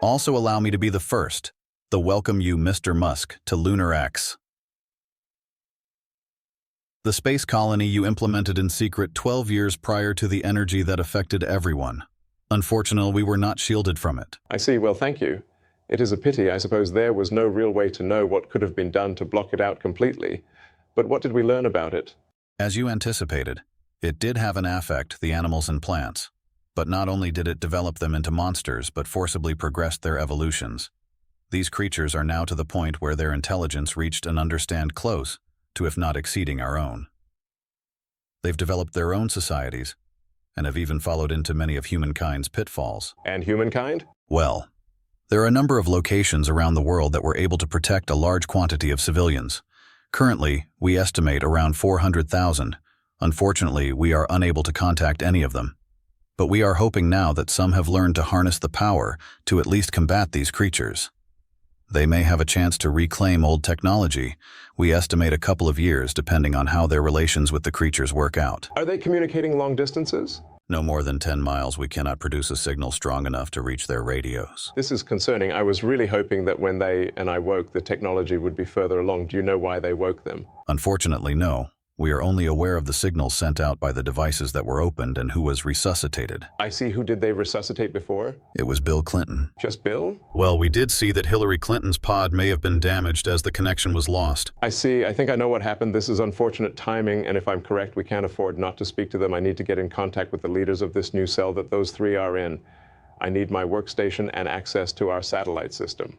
Also allow me to be the first, to welcome you, Mr. Musk, to Lunar X. The space colony you implemented in secret 12 years prior to the energy that affected everyone. Unfortunately, we were not shielded from it. I see. Well, thank you. It is a pity. I suppose there was no real way to know what could have been done to block it out completely. But what did we learn about it? As you anticipated, it did have an affect the animals and plants. But not only did it develop them into monsters, but forcibly progressed their evolutions. These creatures are now to the point where their intelligence reached an understand close to, if not exceeding, our own. They've developed their own societies, and have even followed into many of humankind's pitfalls. And humankind? Well, there are a number of locations around the world that were able to protect a large quantity of civilians. Currently, we estimate around 400,000. Unfortunately, we are unable to contact any of them. But we are hoping now that some have learned to harness the power to at least combat these creatures. They may have a chance to reclaim old technology. We estimate a couple of years, depending on how their relations with the creatures work out. Are they communicating long distances? No more than 10 miles, we cannot produce a signal strong enough to reach their radios. This is concerning. I was really hoping that when they and I woke, the technology would be further along. Do you know why they woke them? Unfortunately, no. We are only aware of the signals sent out by the devices that were opened and who was resuscitated. I see. Who did they resuscitate before? It was Bill Clinton. Just Bill? Well, we did see that Hillary Clinton's pod may have been damaged as the connection was lost. I see. I think I know what happened. This is unfortunate timing, and if I'm correct, we can't afford not to speak to them. I need to get in contact with the leaders of this new cell that those three are in. I need my workstation and access to our satellite system.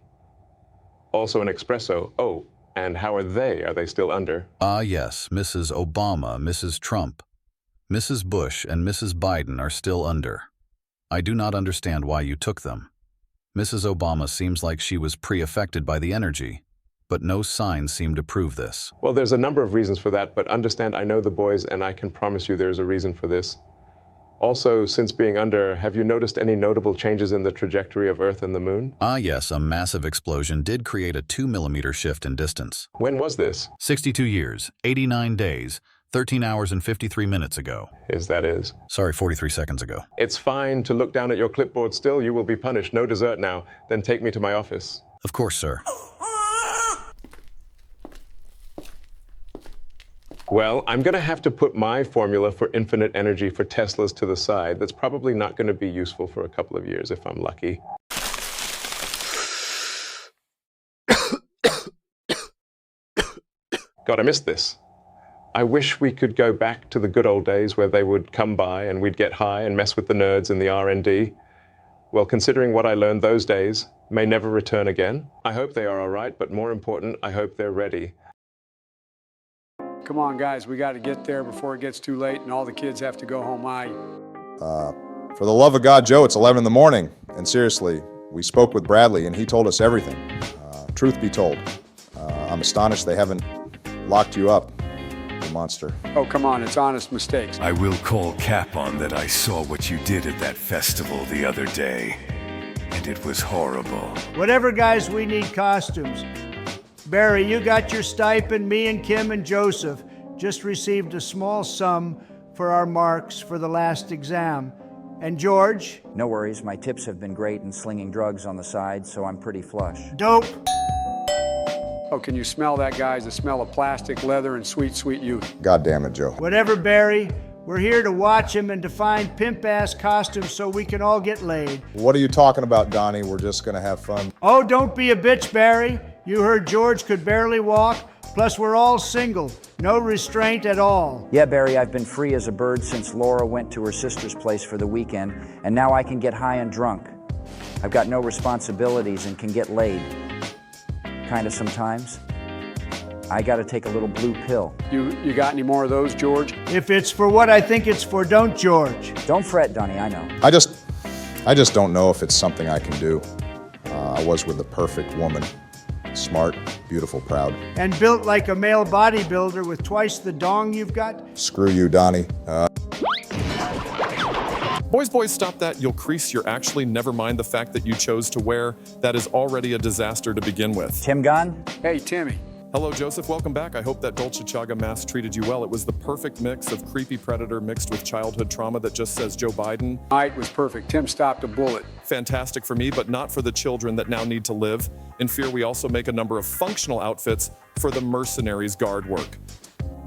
Also an espresso. Oh. And how are they? Are they still under? Yes, Mrs. Obama, Mrs. Trump, Mrs. Bush, and Mrs. Biden are still under. I do not understand why you took them. Mrs. Obama seems like she was pre-affected by the energy, but no signs seem to prove this. Well, there's a number of reasons for that, but understand I know the boys and I can promise you there's a reason for this. Also, since being under, have you noticed any notable changes in the trajectory of Earth and the Moon? Yes, a massive explosion did create a 2-millimeter shift in distance. When was this? 62 years, 89 days, 13 hours and 53 minutes ago. Sorry, 43 seconds ago. It's fine to look down at your clipboard still. You will be punished. No dessert now. Then take me to my office. Of course, sir. Well, I'm going to have to put my formula for infinite energy for Teslas to the side. That's probably not going to be useful for a couple of years if I'm lucky. God, I missed this. I wish we could go back to the good old days where they would come by and we'd get high and mess with the nerds in the R&D. Well, considering what I learned those days may never return again. I hope they are all right, but more important, I hope they're ready. Come on, guys, we got to get there before it gets too late and all the kids have to go home. For the love of God, Joe, it's 11 in the morning. And seriously, we spoke with Bradley and he told us everything. Truth be told, I'm astonished they haven't locked you up, you monster. Oh, come on, it's honest mistakes. I will call cap on that I saw what you did at that festival the other day. And it was horrible. Whatever, guys, we need costumes. Barry, you got your stipend. Me and Kim and Joseph just received a small sum for our marks for the last exam. And George? No worries, my tips have been great in slinging drugs on the side, so I'm pretty flush. Dope. Oh, can you smell that, guys? The smell of plastic, leather, and sweet, sweet youth. God damn it, Joe. Whatever, Barry. We're here to watch him and to find pimp-ass costumes so we can all get laid. What are you talking about, Donnie? We're just gonna have fun. Oh, don't be a bitch, Barry. You heard George could barely walk, plus we're all single. No restraint at all. Yeah, Barry, I've been free as a bird since Laura went to her sister's place for the weekend, and now I can get high and drunk. I've got no responsibilities and can get laid. Kinda sometimes. I gotta take a little blue pill. You got any more of those, George? If it's for what I think it's for, don't, George. Don't fret, Donnie, I know. I just don't know if it's something I can do. I was with the perfect woman. Smart, beautiful, proud. And built like a male bodybuilder with twice the dong you've got? Screw you, Donnie. Boys, stop that. You'll crease your actually. Never mind the fact that you chose to wear. That is already a disaster to begin with. Tim Gunn? Hey, Timmy. Hello, Joseph. Welcome back. I hope that Dolce Chaga mask treated you well. It was the perfect mix of creepy predator mixed with childhood trauma that just says Joe Biden. Night was perfect. Tim stopped a bullet. Fantastic for me, but not for the children that now need to live. In Fear, we also make a number of functional outfits for the mercenaries guard work.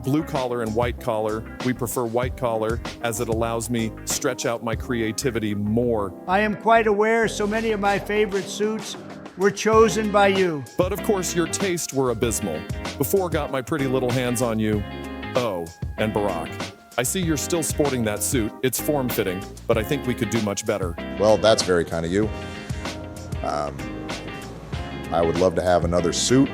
Blue collar and white collar. We prefer white collar as it allows me stretch out my creativity more. I am quite aware so many of my favorite suits were chosen by you. But of course, your tastes were abysmal. Before got my pretty little hands on you. Oh, and Barack. I see you're still sporting that suit. It's form-fitting, but I think we could do much better. Well, that's very kind of you. I would love to have another suit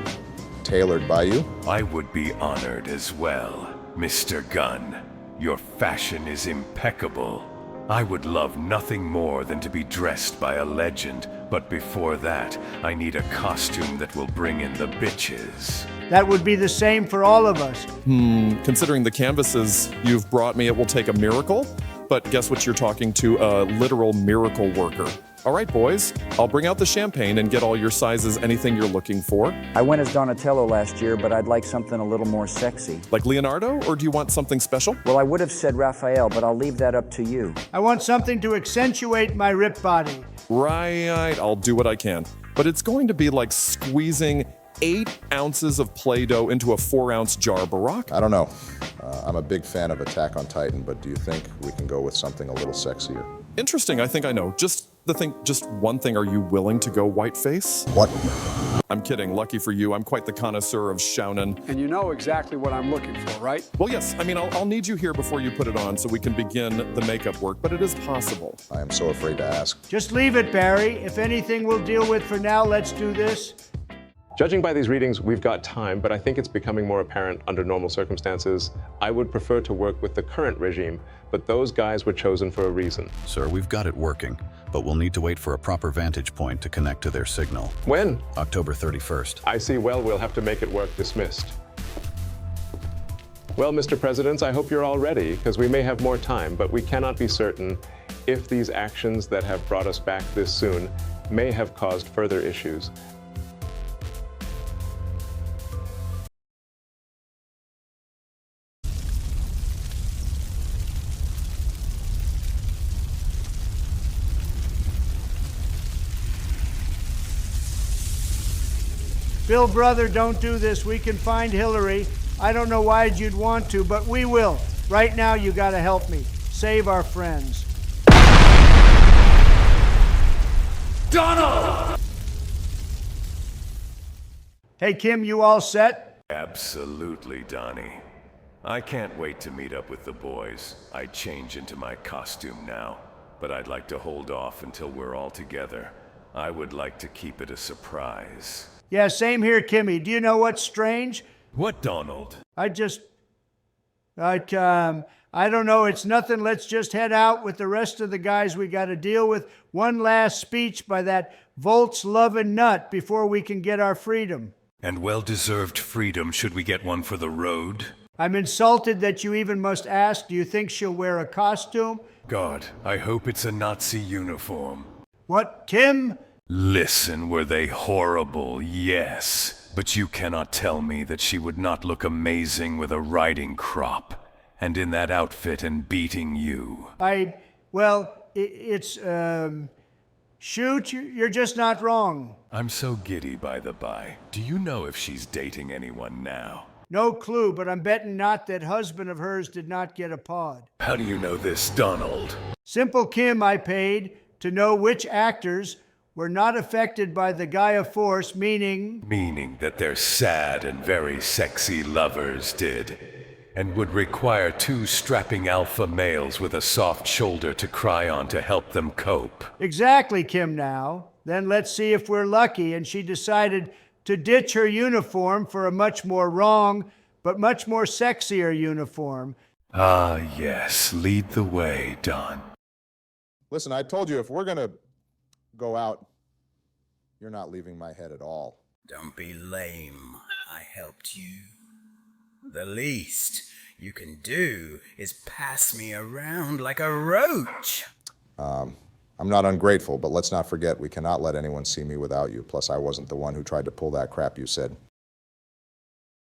tailored by you. I would be honored as well, Mr. Gunn. Your fashion is impeccable. I would love nothing more than to be dressed by a legend, but before that, I need a costume that will bring in the bitches. That would be the same for all of us. Considering the canvases you've brought me, it will take a miracle. But guess what, you're talking to a literal miracle worker. All right, boys, I'll bring out the champagne and get all your sizes, anything you're looking for. I went as Donatello last year, but I'd like something a little more sexy. Like Leonardo, or do you want something special? Well, I would have said Raphael, but I'll leave that up to you. I want something to accentuate my ripped body. Right, I'll do what I can. But it's going to be like squeezing 8 ounces of Play-Doh into a 4-ounce jar, Barack. I don't know. I'm a big fan of Attack on Titan, but do you think we can go with something a little sexier? Interesting, I think I know. Just one thing, are you willing to go whiteface? What? I'm kidding, lucky for you, I'm quite the connoisseur of shounen. And you know exactly what I'm looking for, right? Well, yes, I mean, I'll need you here before you put it on so we can begin the makeup work, but it is possible. I am so afraid to ask. Just leave it, Barry. If anything we'll deal with for now, let's do this. Judging by these readings, we've got time, but I think it's becoming more apparent under normal circumstances. I would prefer to work with the current regime, but those guys were chosen for a reason. Sir, we've got it working, but we'll need to wait for a proper vantage point to connect to their signal. When? October 31st. I see. Well, we'll have to make it work. Dismissed. Well, Mr. President, I hope you're all ready, because we may have more time, but we cannot be certain if these actions that have brought us back this soon may have caused further issues. Bill, brother, don't do this. We can find Hillary. I don't know why you'd want to, but we will. Right now, you gotta help me. Save our friends. Donald! Hey, Kim, you all set? Absolutely, Donnie. I can't wait to meet up with the boys. I change into my costume now, but I'd like to hold off until we're all together. I would like to keep it a surprise. Yeah, same here, Kimmy. Do you know what's strange? What, Donald? I don't know. It's nothing. Let's just head out with the rest of the guys we got to deal with. One last speech by that Volts-loving nut before we can get our freedom. And well-deserved freedom should we get one for the road? I'm insulted that you even must ask. Do you think she'll wear a costume? God, I hope it's a Nazi uniform. What, Tim? Listen, were they horrible? Yes. But you cannot tell me that she would not look amazing with a riding crop, and in that outfit and beating you. Shoot, you're just not wrong. I'm so giddy, by the by. Do you know if she's dating anyone now? No clue, but I'm betting not that husband of hers did not get a pod. How do you know this, Donald? Simple Kim I paid to know which actors were not affected by the Gaia force, meaning... Meaning that their sad and very sexy lovers did, and would require two strapping alpha males with a soft shoulder to cry on to help them cope. Exactly, Kim now. Then let's see if we're lucky and she decided to ditch her uniform for a much more wrong, but much more sexier uniform. Ah, yes. Lead the way, Don. Listen, I told you if we're going to go out, you're not leaving my head at all. Don't be lame. I helped you. The least you can do is pass me around like a roach. I'm not ungrateful, but let's not forget we cannot let anyone see me without you. Plus, I wasn't the one who tried to pull that crap you said.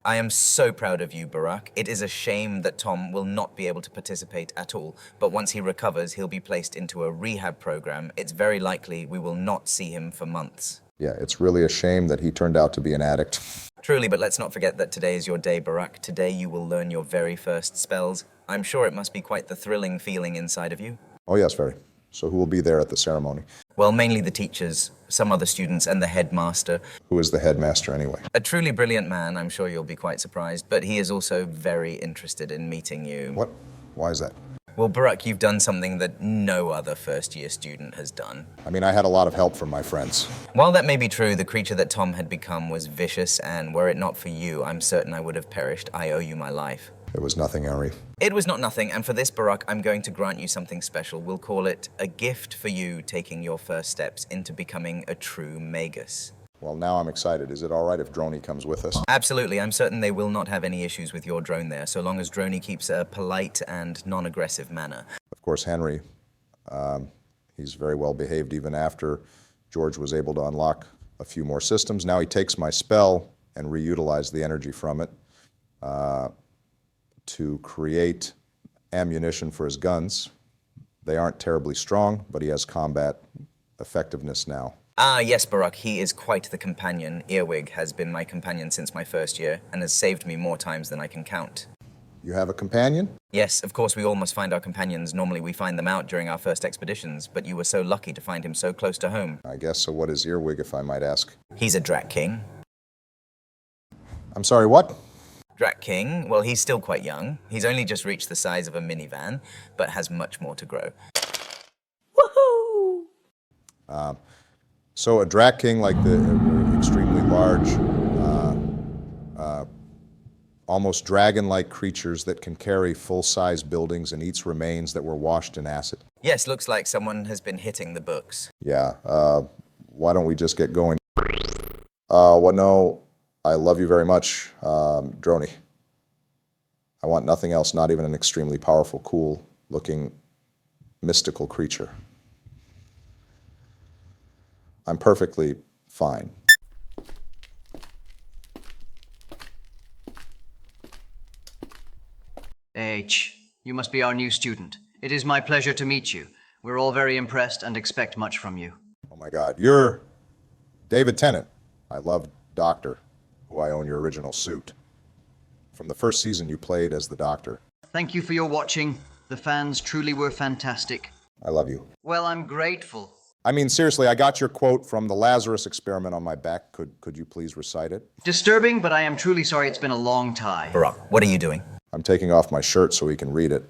I am so proud of you, Barack. It is a shame that Tom will not be able to participate at all, but once he recovers, he'll be placed into a rehab program. It's very likely we will not see him for months. Yeah, it's really a shame that he turned out to be an addict. Truly, but let's not forget that today is your day, Barack. Today you will learn your very first spells. I'm sure it must be quite the thrilling feeling inside of you. Oh, yes, very. So who will be there at the ceremony? Well, mainly the teachers, some other students, and the headmaster. Who is the headmaster anyway? A truly brilliant man, I'm sure you'll be quite surprised, but he is also very interested in meeting you. What? Why is that? Well, Barack, you've done something that no other first-year student has done. I mean, I had a lot of help from my friends. While that may be true, the creature that Tom had become was vicious, and were it not for you, I'm certain I would have perished. I owe you my life. It was nothing, Henry. It was not nothing, and for this, Barack, I'm going to grant you something special. We'll call it a gift for you taking your first steps into becoming a true Magus. Well, now I'm excited. Is it all right if Droney comes with us? Absolutely. I'm certain they will not have any issues with your drone there, so long as Droney keeps a polite and non-aggressive manner. Of course, Henry, he's very well behaved even after George was able to unlock a few more systems. Now he takes my spell and reutilize the energy from it to create ammunition for his guns. They aren't terribly strong, but he has combat effectiveness now. Ah, yes, Barack, he is quite the companion. Earwig has been my companion since my first year, and has saved me more times than I can count. You have a companion? Yes, of course we all must find our companions. Normally we find them out during our first expeditions, but you were so lucky to find him so close to home. I guess so. What is Earwig, if I might ask? He's a Drak King. I'm sorry, what? Drak King, well, he's still quite young. He's only just reached the size of a minivan, but has much more to grow. Woohoo! So a Drak King, like the extremely large, almost dragon-like creatures that can carry full-size buildings and eats remains that were washed in acid. Yes, looks like someone has been hitting the books. Yeah, why don't we just get going? Well, no, I love you very much, Droney. I want nothing else, not even an extremely powerful, cool-looking, mystical creature. I'm perfectly fine. H, you must be our new student. It is my pleasure to meet you. We're all very impressed and expect much from you. Oh my God, you're David Tennant. I love Doctor, who I own your original suit. From the first season you played as the Doctor. Thank you for your watching. The fans truly were fantastic. I love you. Well, I'm grateful. I mean, seriously, I got your quote from the Lazarus experiment on my back. Could you please recite it? Disturbing, but I am truly sorry it's been a long time. Barack, what are you doing? I'm taking off my shirt so he can read it.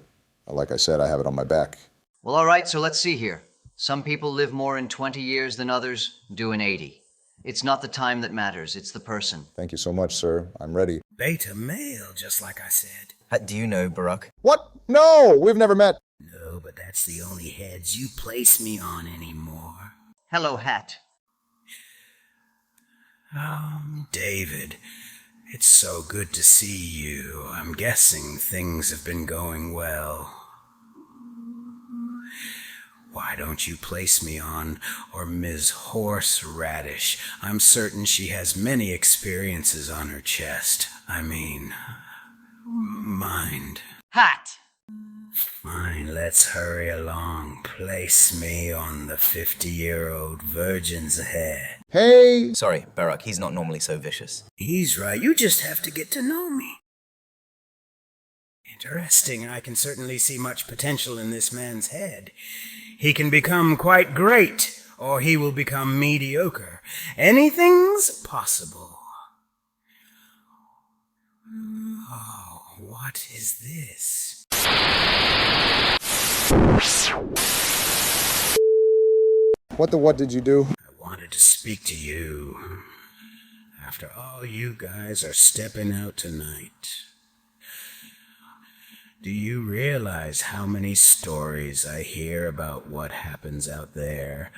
Like I said, I have it on my back. Well, all right, so let's see here. Some people live more in 20 years than others do in 80. It's not the time that matters, it's the person. Thank you so much, sir. I'm ready. Beta male, just like I said. Do you know, Barack? What? No, we've never met. No, but that's the only heads you place me on anymore. Hello, Hat. David, it's so good to see you. I'm guessing things have been going well. Why don't you place me on, or Ms. Horseradish? I'm certain she has many experiences on her chest. I mean, mind. Hat! Fine, let's hurry along. Place me on the 50-year-old virgin's head. Hey! Sorry, Barack, he's not normally so vicious. He's right, you just have to get to know me. Interesting, I can certainly see much potential in this man's head. He can become quite great, or he will become mediocre. Anything's possible. Oh, what is this? What did you do? I wanted to speak to you. After all you guys are stepping out tonight. Do you realize how many stories I hear about what happens out there?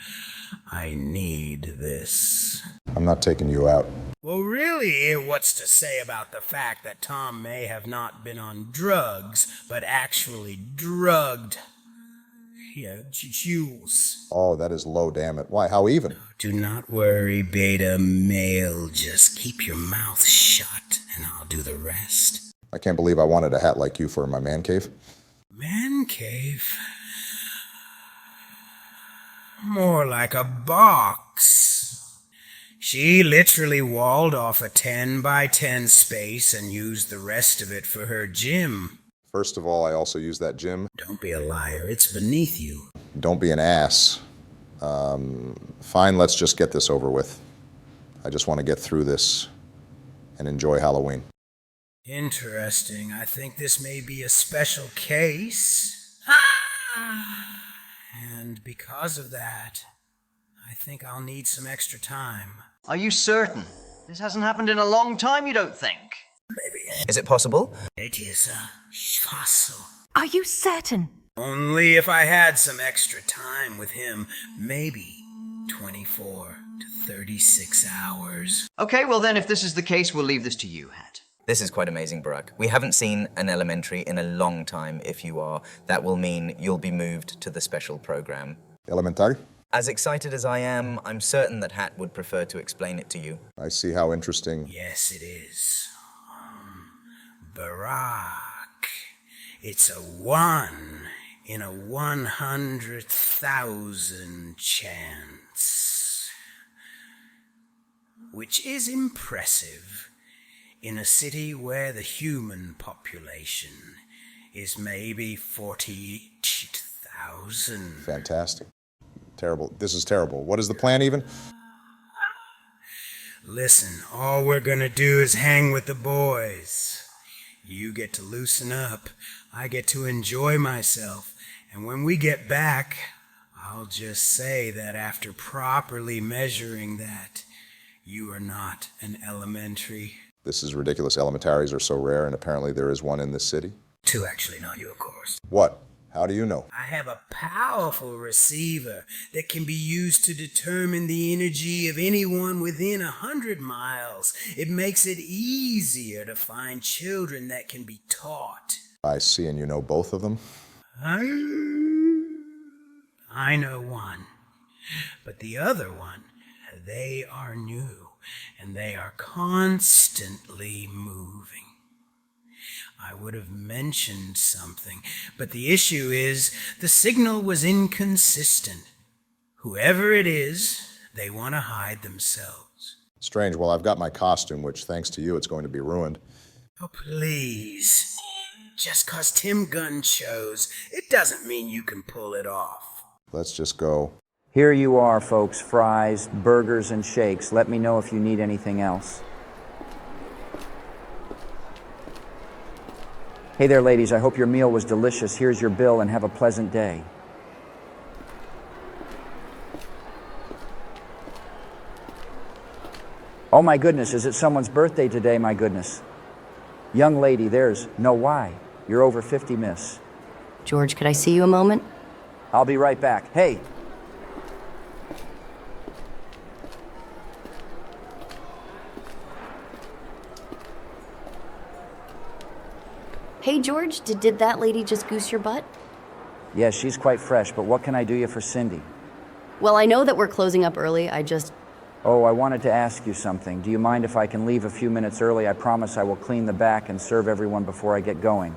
I need this. I'm not taking you out. Well, really, what's to say about the fact that Tom may have not been on drugs, but actually drugged? Yeah, Jules. Oh, that is low, damn it. Why, how even? Do not worry, beta male. Just keep your mouth shut, and I'll do the rest. I can't believe I wanted a hat like you for my man cave. Man cave? More like a box. She literally walled off a 10 by 10 space and used the rest of it for her gym. First of all, I also use that gym. Don't be a liar. It's beneath you. Don't be an ass. Fine, let's just get this over with. I just want to get through this and enjoy Halloween. Interesting. I think this may be a special case. And because of that, I think I'll need some extra time. Are you certain? This hasn't happened in a long time, you don't think? Is it possible? It is possible. Are you certain? Only if I had some extra time with him. Maybe 24 to 36 hours. Okay, well then, if this is the case, we'll leave this to you, Hat. This is quite amazing, Barack. We haven't seen an elementary in a long time. If you are, that will mean you'll be moved to the special program. Elementary? As excited as I am, I'm certain that Hat would prefer to explain it to you. I see how interesting. Yes, it is. Barack. It's a 1 in a 100,000 chance. Which is impressive in a city where the human population is maybe 48,000. Fantastic. Terrible. This is terrible. What is the plan even? Listen, all we're gonna do is hang with the boys. You get to loosen up, I get to enjoy myself, and when we get back, I'll just say that after properly measuring that, you are not an elementary. This is ridiculous. Elementaries are so rare, and apparently there is one in this city. 2, actually, not you, of course. What? How do you know? I have a powerful receiver that can be used to determine the energy of anyone within 100 miles. It makes it easier to find children that can be taught. I see, and you know both of them? I know one, but the other one, they are new, and they are constantly moving. I would have mentioned something, but the issue is the signal was inconsistent. Whoever it is, they want to hide themselves. Strange. Well, I've got my costume, which, thanks to you, it's going to be ruined. Oh, please. Just 'cause Tim Gunn chose, it doesn't mean you can pull it off. Let's just go. Here you are, folks. Fries, burgers, and shakes. Let me know if you need anything else. Hey there, ladies. I hope your meal was delicious. Here's your bill, and have a pleasant day. Oh my goodness, is it someone's birthday today? My goodness. Young lady, there's no why. You're over 50, miss. George, could I see you a moment? I'll be right back. Hey. Hey, George, did that lady just goose your butt? Yes, she's quite fresh, but what can I do you for Cindy? Well, I know that we're closing up early. Oh, I wanted to ask you something. Do you mind if I can leave a few minutes early? I promise I will clean the back and serve everyone before I get going.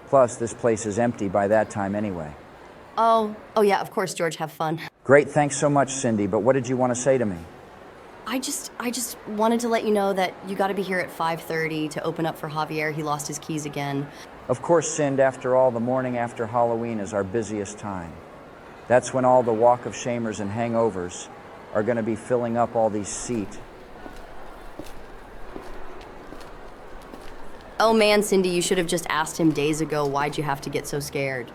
Plus, this place is empty by that time anyway. Oh yeah, of course, George, have fun. Great, thanks so much, Cindy, but what did you want to say to me? I just wanted to let you know that you gotta be here at 5:30 to open up for Javier. He lost his keys again. Of course, Cindy, after all, the morning after Halloween is our busiest time. That's when all the walk of shamers and hangovers are going to be filling up all these seats. Oh man, Cindy, you should have just asked him days ago why'd you have to get so scared.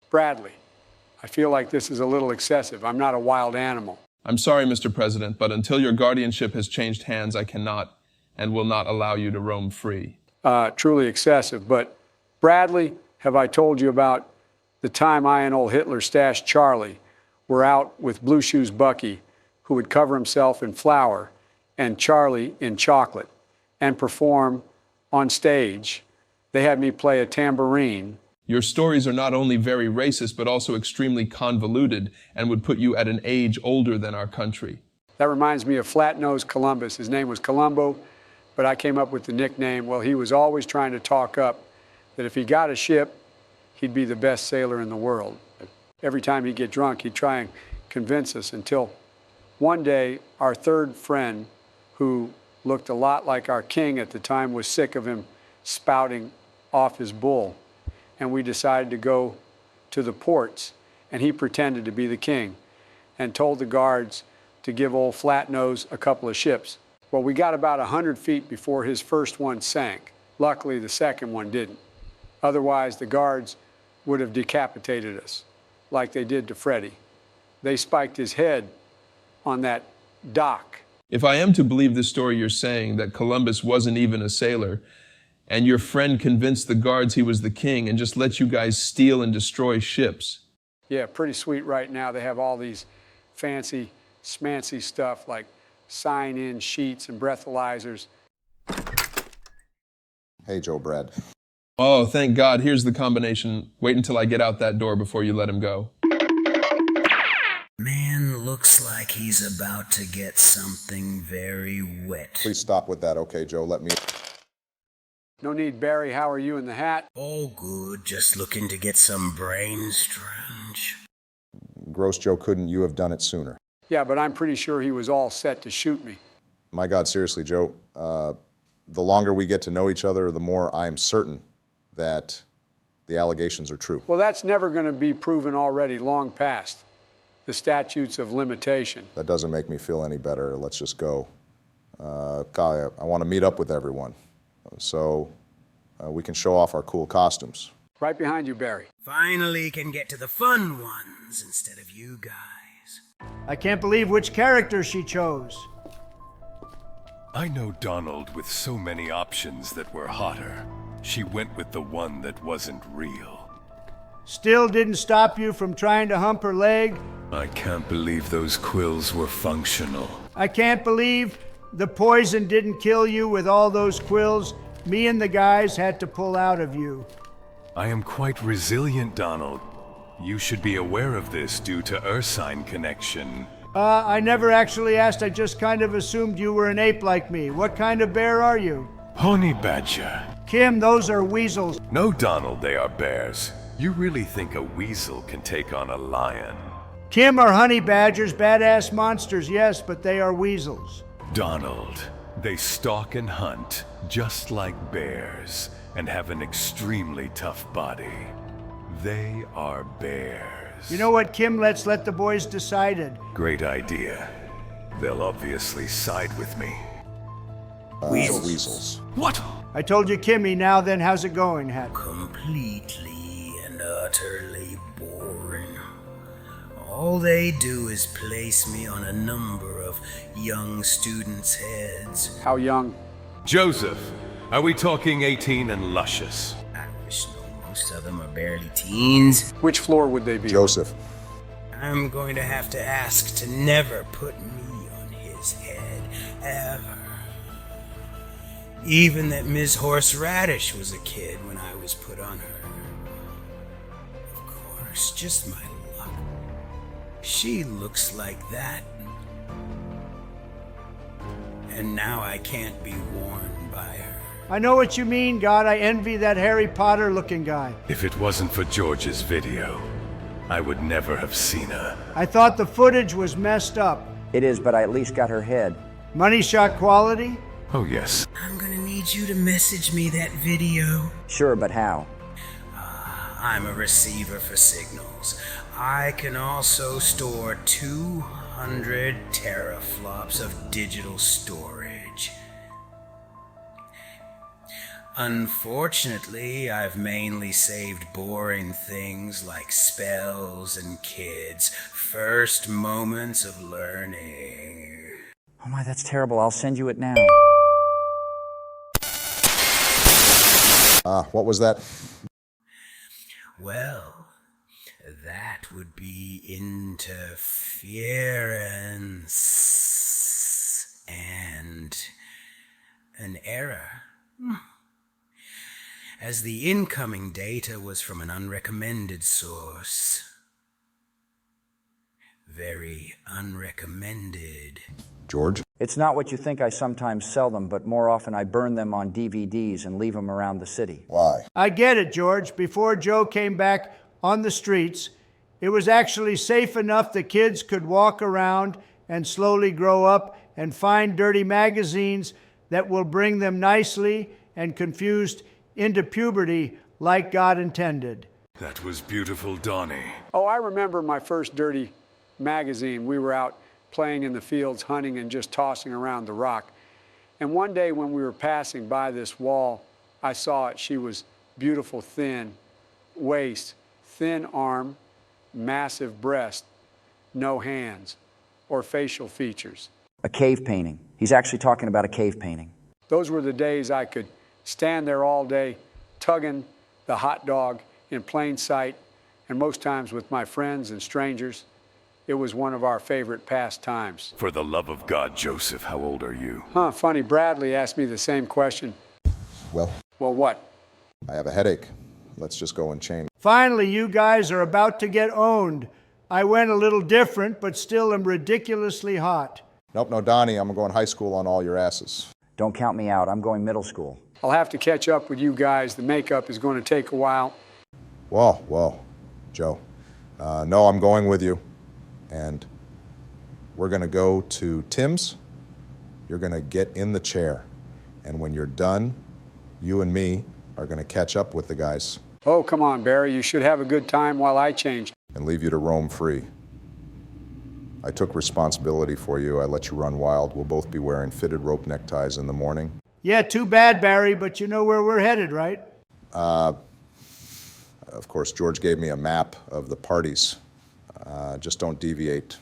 Bradley, I feel like this is a little excessive. I'm not a wild animal. I'm sorry, Mr. President, but until your guardianship has changed hands, I cannot and will not allow you to roam free. Truly excessive. But Bradley, have I told you about the time I and old Hitler stashed Charlie were out with Blue Shoes Bucky, who would cover himself in flour and Charlie in chocolate and perform on stage. They had me play a tambourine. Your stories are not only very racist, but also extremely convoluted and would put you at an age older than our country. That reminds me of Flat-Nosed Columbus. His name was Columbo, but I came up with the nickname. Well, he was always trying to talk up that if he got a ship, he'd be the best sailor in the world. Every time he'd get drunk, he'd try and convince us until one day our third friend, who looked a lot like our king at the time, was sick of him spouting off his bull. And we decided to go to the ports, and he pretended to be the king and told the guards to give old Flat-Nose a couple of ships. Well, we got about 100 feet before his first one sank. Luckily, the second one didn't. Otherwise, the guards would have decapitated us like they did to Freddie. They spiked his head on that dock. If I am to believe the story you're saying, that Columbus wasn't even a sailor, and your friend convinced the guards he was the king and just let you guys steal and destroy ships. Yeah, pretty sweet right now. They have all these fancy, smancy stuff like sign-in sheets and breathalyzers. Hey, Joe Brad. Oh, thank God. Here's the combination. Wait until I get out that door before you let him go. Man looks like he's about to get something very wet. Please stop with that, okay, Joe? Let me... No need, Barry. How are you in the hat? All good. Just looking to get some brain strange. Gross Joe, couldn't you have done it sooner? Yeah, but I'm pretty sure he was all set to shoot me. My God, seriously, Joe, the longer we get to know each other, the more I'm certain that the allegations are true. Well, that's never going to be proven already, long past the statutes of limitation. That doesn't make me feel any better. Let's just go. Kyle, I want to meet up with everyone so we can show off our cool costumes. Right behind you, Barry. Finally can get to the fun ones instead of you guys. I can't believe which character she chose. I know Donald with so many options that were hotter. She went with the one that wasn't real. Still didn't stop you from trying to hump her leg? I can't believe those quills were functional. I can't believe the poison didn't kill you with all those quills me and the guys had to pull out of you. I am quite resilient, Donald. You should be aware of this due to Ursine connection. I never actually asked. I just kind of assumed you were an ape like me. What kind of bear are you? Honey badger. Kim, those are weasels. No, Donald, they are bears. You really think a weasel can take on a lion? Kim are honey badgers, badass monsters, yes, but they are weasels. Donald, they stalk and hunt just like bears and have an extremely tough body. They are bears. You know what, Kim? Let's let the boys decide it. Great idea. They'll obviously side with me. Weasels. What? I told you, Kimmy. Now then, how's it going, Hat? Completely and utterly boring. All they do is place me on a number of young students' heads. How young? Joseph, are we talking 18 and luscious? I wish no. Most of them are barely teens. Which floor would they be? Joseph. I'm going to have to ask to never put me on his head, ever. Even that Ms. Horseradish was a kid when I was put on her. Of course, just my luck. She looks like that. And now I can't be worn by her. I know what you mean, God. I envy that Harry Potter looking guy. If it wasn't for George's video, I would never have seen her. I thought the footage was messed up. It is, but I at least got her head. Money shot quality? Oh, yes. I'm gonna need you to message me that video. Sure, but how? I'm a receiver for signals. I can also store 200 teraflops of digital storage. Unfortunately, I've mainly saved boring things like spells and kids' first moments of learning. Oh my, that's terrible. I'll send you it now. What was that? Well, that would be interference and an error. As the incoming data was from an unrecommended source. Very unrecommended. George? It's not what you think. I sometimes sell them, but more often I burn them on DVDs and leave them around the city. Why? I get it, George. Before Joe came back on the streets, it was actually safe enough the kids could walk around and slowly grow up and find dirty magazines that will bring them nicely and confused into puberty like God intended. That was beautiful, Donnie. Oh, I remember my first dirty magazine. We were out playing in the fields, hunting, and just tossing around the rock. And one day when we were passing by this wall, I saw it. She was beautiful, thin waist, thin arm, massive breast, no hands or facial features. A cave painting. He's actually talking about a cave painting. Those were the days I could stand there all day, tugging the hot dog in plain sight, and most times with my friends and strangers. It was one of our favorite pastimes. For the love of God, Joseph, how old are you? Huh, funny, Bradley asked me the same question. Well, what? I have a headache. Let's just go and change. Finally, you guys are about to get owned. I went a little different, but still am ridiculously hot. Nope, no, Donnie, I'm going high school on all your asses. Don't count me out. I'm going middle school. I'll have to catch up with you guys. The makeup is going to take a while. Whoa, Joe. No, I'm going with you. And we're going to go to Tim's. You're going to get in the chair. And when you're done, you and me are going to catch up with the guys. Oh, come on, Barry. You should have a good time while I change. And leave you to roam free. I took responsibility for you. I let you run wild. We'll both be wearing fitted rope neckties in the morning. Yeah, too bad, Barry, but you know where we're headed, right? Of course, George gave me a map of the parties. Just don't deviate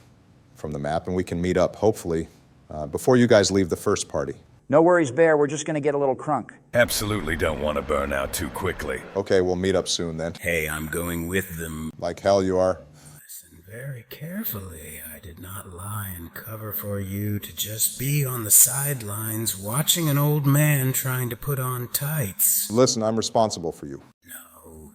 from the map, and we can meet up, hopefully, before you guys leave the first party. No worries, Bear. We're just going to get a little crunk. Absolutely don't want to burn out too quickly. Okay, we'll meet up soon then. Hey, I'm going with them. Like hell you are. Listen very carefully. I did not lie and cover for you to just be on the sidelines watching an old man trying to put on tights. Listen, I'm responsible for you.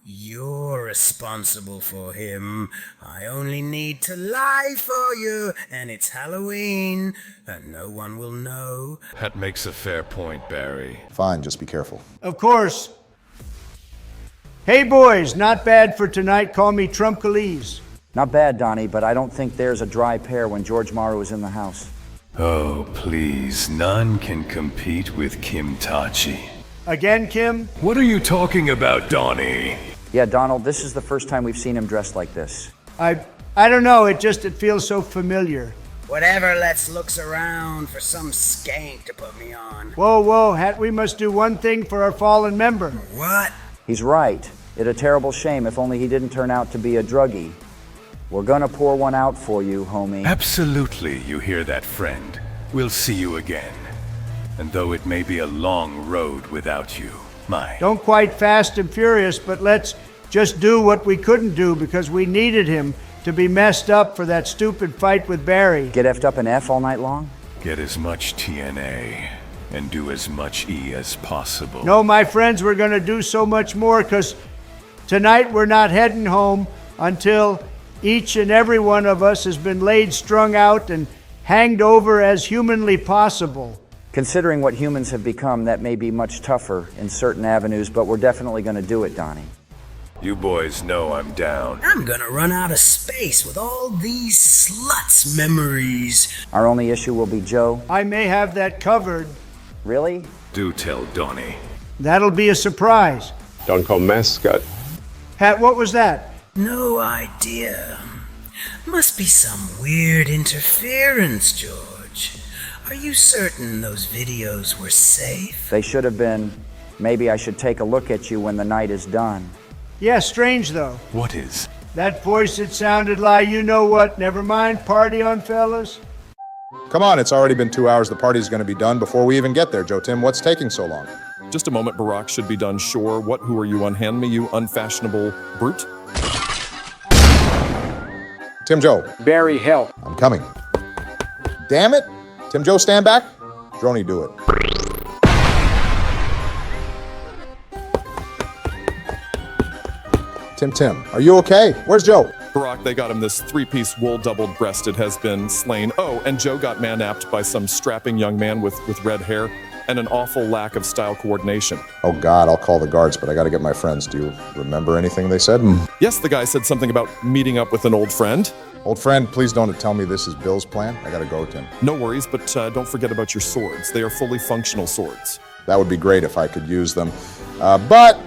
You're responsible for him. I only need to lie for you, and it's Halloween, and no one will know. That makes a fair point, Barry. Fine, just be careful. Of course. Hey, boys, not bad for tonight. Call me Trumpkalese. Not bad, Donnie, but I don't think there's a dry pair when George Morrow is in the house. Oh, please, none can compete with Kim Tachi. Again, Kim? What are you talking about, Donnie? Yeah, Donald, this is the first time we've seen him dressed like this. I don't know, it feels so familiar. Whatever, let's looks around for some skank to put me on. Whoa, Hat, we must do one thing for our fallen member. What? He's right. It'd a terrible shame if only he didn't turn out to be a druggie. We're gonna pour one out for you, homie. Absolutely, you hear that, friend. We'll see you again. And though it may be a long road without you, Don't quite Fast and Furious, but let's just do what we couldn't do because we needed him to be messed up for that stupid fight with Barry. Get effed up in F all night long? Get as much TNA and do as much E as possible. No, my friends, we're going to do so much more because tonight we're not heading home until each and every one of us has been laid strung out and hanged over as humanly possible. Considering what humans have become, that may be much tougher in certain avenues, but we're definitely going to do it, Donnie. You boys know I'm down. I'm gonna run out of space with all these sluts' memories. Our only issue will be Joe. I may have that covered. Really? Do tell Donnie. That'll be a surprise. Don't call mess, Scott. Pat, what was that? No idea. Must be some weird interference, George. Are you certain those videos were safe? They should have been. Maybe I should take a look at you when the night is done. Yeah, strange though. What is? That voice that sounded like you know what. Never mind, party on, fellas. Come on, it's already been 2 hours. The party's going to be done before we even get there, Joe Tim. What's taking so long? Just a moment, Barack should be done, sure. What, who are you? Unhand me, you unfashionable brute. Tim Joe. Barry, help. I'm coming. Damn it. Tim Joe, stand back. Droney, do it. Tim, are you okay? Where's Joe? Barack, they got him this 3-piece wool double-breasted has been slain. Oh, and Joe got man-napped by some strapping young man with red hair and an awful lack of style coordination. Oh God, I'll call the guards, but I gotta get my friends. Do you remember anything they said? Yes, the guy said something about meeting up with an old friend. Old friend, please don't tell me this is Bill's plan. I gotta go, Tim. No worries, but don't forget about your swords. They are fully functional swords. That would be great if I could use them. But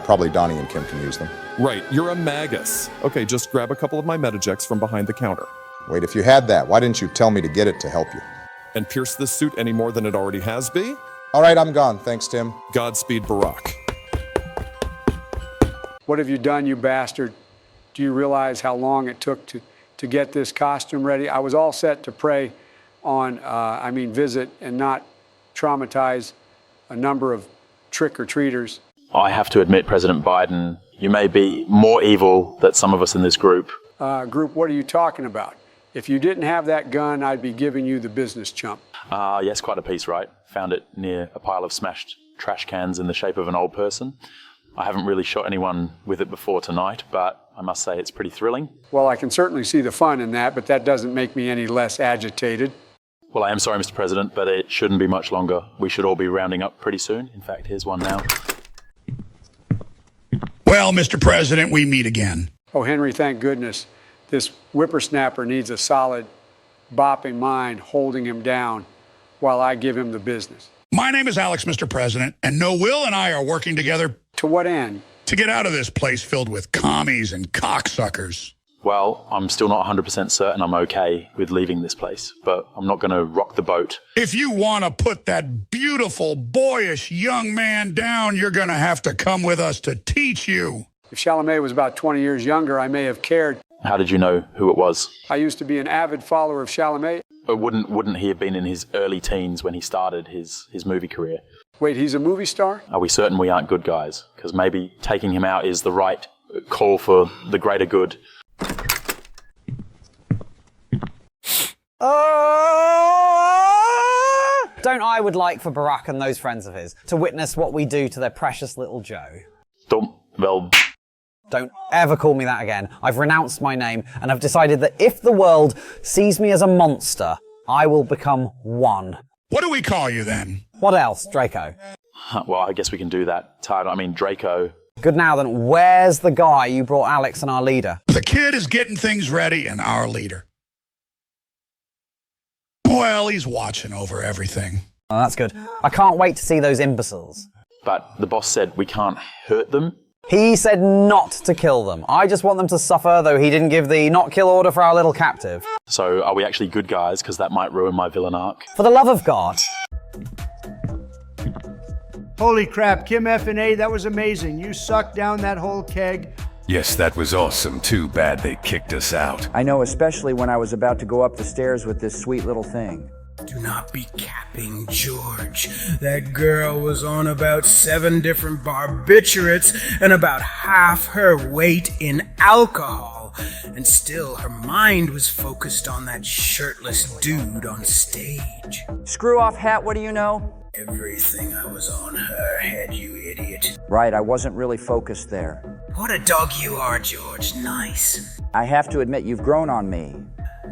probably Donnie and Kim can use them. Right, you're a magus. Okay, just grab a couple of my Medijects from behind the counter. Wait, if you had that, why didn't you tell me to get it to help you? And pierce this suit any more than it already has be? All right, I'm gone. Thanks, Tim. Godspeed, Barack. What have you done, you bastard? Do you realize how long it took to get this costume ready? I was all set to prey on, visit and not traumatize a number of trick-or-treaters. I have to admit, President Biden, you may be more evil than some of us in this group. Group, what are you talking about? If you didn't have that gun, I'd be giving you the business chump. Yes, quite a piece, right? Found it near a pile of smashed trash cans in the shape of an old person. I haven't really shot anyone with it before tonight, but I must say it's pretty thrilling. Well, I can certainly see the fun in that, but that doesn't make me any less agitated. Well, I am sorry, Mr. President, but it shouldn't be much longer. We should all be rounding up pretty soon. In fact, here's one now. Well, Mr. President, we meet again. Oh, Henry, thank goodness. This whippersnapper needs a solid, bopping mind holding him down while I give him the business. My name is Alex, Mr. President, and No Will and I are working together. To what end? To get out of this place filled with commies and cocksuckers. Well, I'm still not 100% certain I'm okay with leaving this place, but I'm not going to rock the boat. If you want to put that beautiful, boyish young man down, you're going to have to come with us to teach you. If Chalamet was about 20 years younger, I may have cared. How did you know who it was? I used to be an avid follower of Chalamet. But wouldn't he have been in his early teens when he started his movie career? Wait, he's a movie star? Are we certain we aren't good guys? Because maybe taking him out is the right call for the greater good. Don't I would like for Barack and those friends of his to witness what we do to their precious little Joe. Don't ever call me that again. I've renounced my name and I've decided that if the world sees me as a monster, I will become one. What do we call you then? What else, Draco? Well, I guess we can do that title. I mean, Draco. Good now then, where's the guy you brought Alex and our leader? The kid is getting things ready and our leader. Well, he's watching over everything. Oh, that's good. I can't wait to see those imbeciles. But the boss said we can't hurt them. He said not to kill them. I just want them to suffer, though he didn't give the not kill order for our little captive. So are we actually good guys? Because that might ruin my villain arc. For the love of God. Holy crap, Kim F&A, that was amazing. You sucked down that whole keg. Yes, that was awesome. Too bad they kicked us out. I know, especially when I was about to go up the stairs with this sweet little thing. Do not be capping, George. That girl was on about 7 different barbiturates and about half her weight in alcohol. And still, her mind was focused on that shirtless dude on stage. Screw off, Hat, what do you know? Everything I was on her head, you idiot. Right, I wasn't really focused there. What a dog you are, George. Nice. I have to admit, you've grown on me.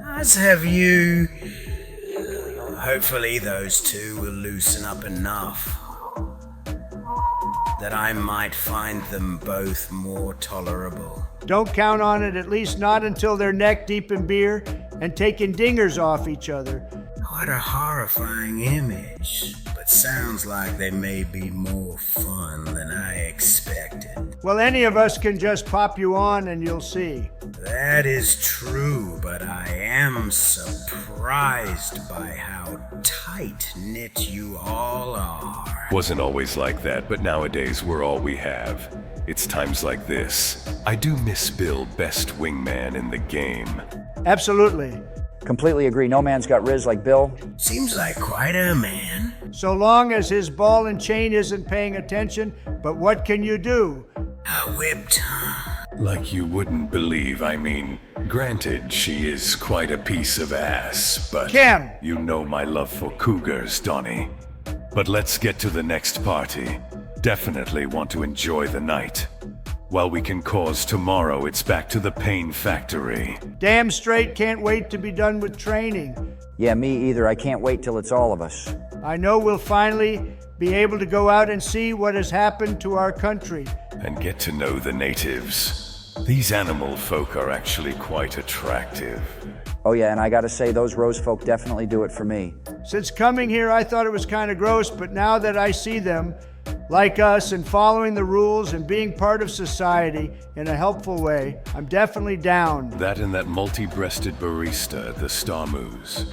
As have you. Hopefully those two will loosen up enough that I might find them both more tolerable. Don't count on it, at least not until they're neck deep in beer and taking dingers off each other. What a horrifying image, but sounds like they may be more fun than I expected. Well, any of us can just pop you on and you'll see. That is true, but I am surprised by how tight-knit you all are. Wasn't always like that, but nowadays we're all we have. It's times like this. I do miss Bill, best wingman in the game. Absolutely. Completely agree. No man's got riz like Bill. Seems like quite a man. So long as his ball and chain isn't paying attention, but what can you do? Whipped. Like you wouldn't believe, I mean, granted, she is quite a piece of ass, but Kim! You know my love for cougars, Donnie. But let's get to the next party. Definitely want to enjoy the night. While we can cause tomorrow, it's back to the pain factory. Damn straight can't wait to be done with training. Yeah, me either. I can't wait till it's all of us. I know we'll finally be able to go out and see what has happened to our country. And get to know the natives. These animal folk are actually quite attractive. Oh yeah, and I gotta say, those rose folk definitely do it for me. Since coming here, I thought it was kind of gross, but now that I see them, like us, and following the rules and being part of society in a helpful way, I'm definitely down. That and that multi-breasted barista at the Star Moose.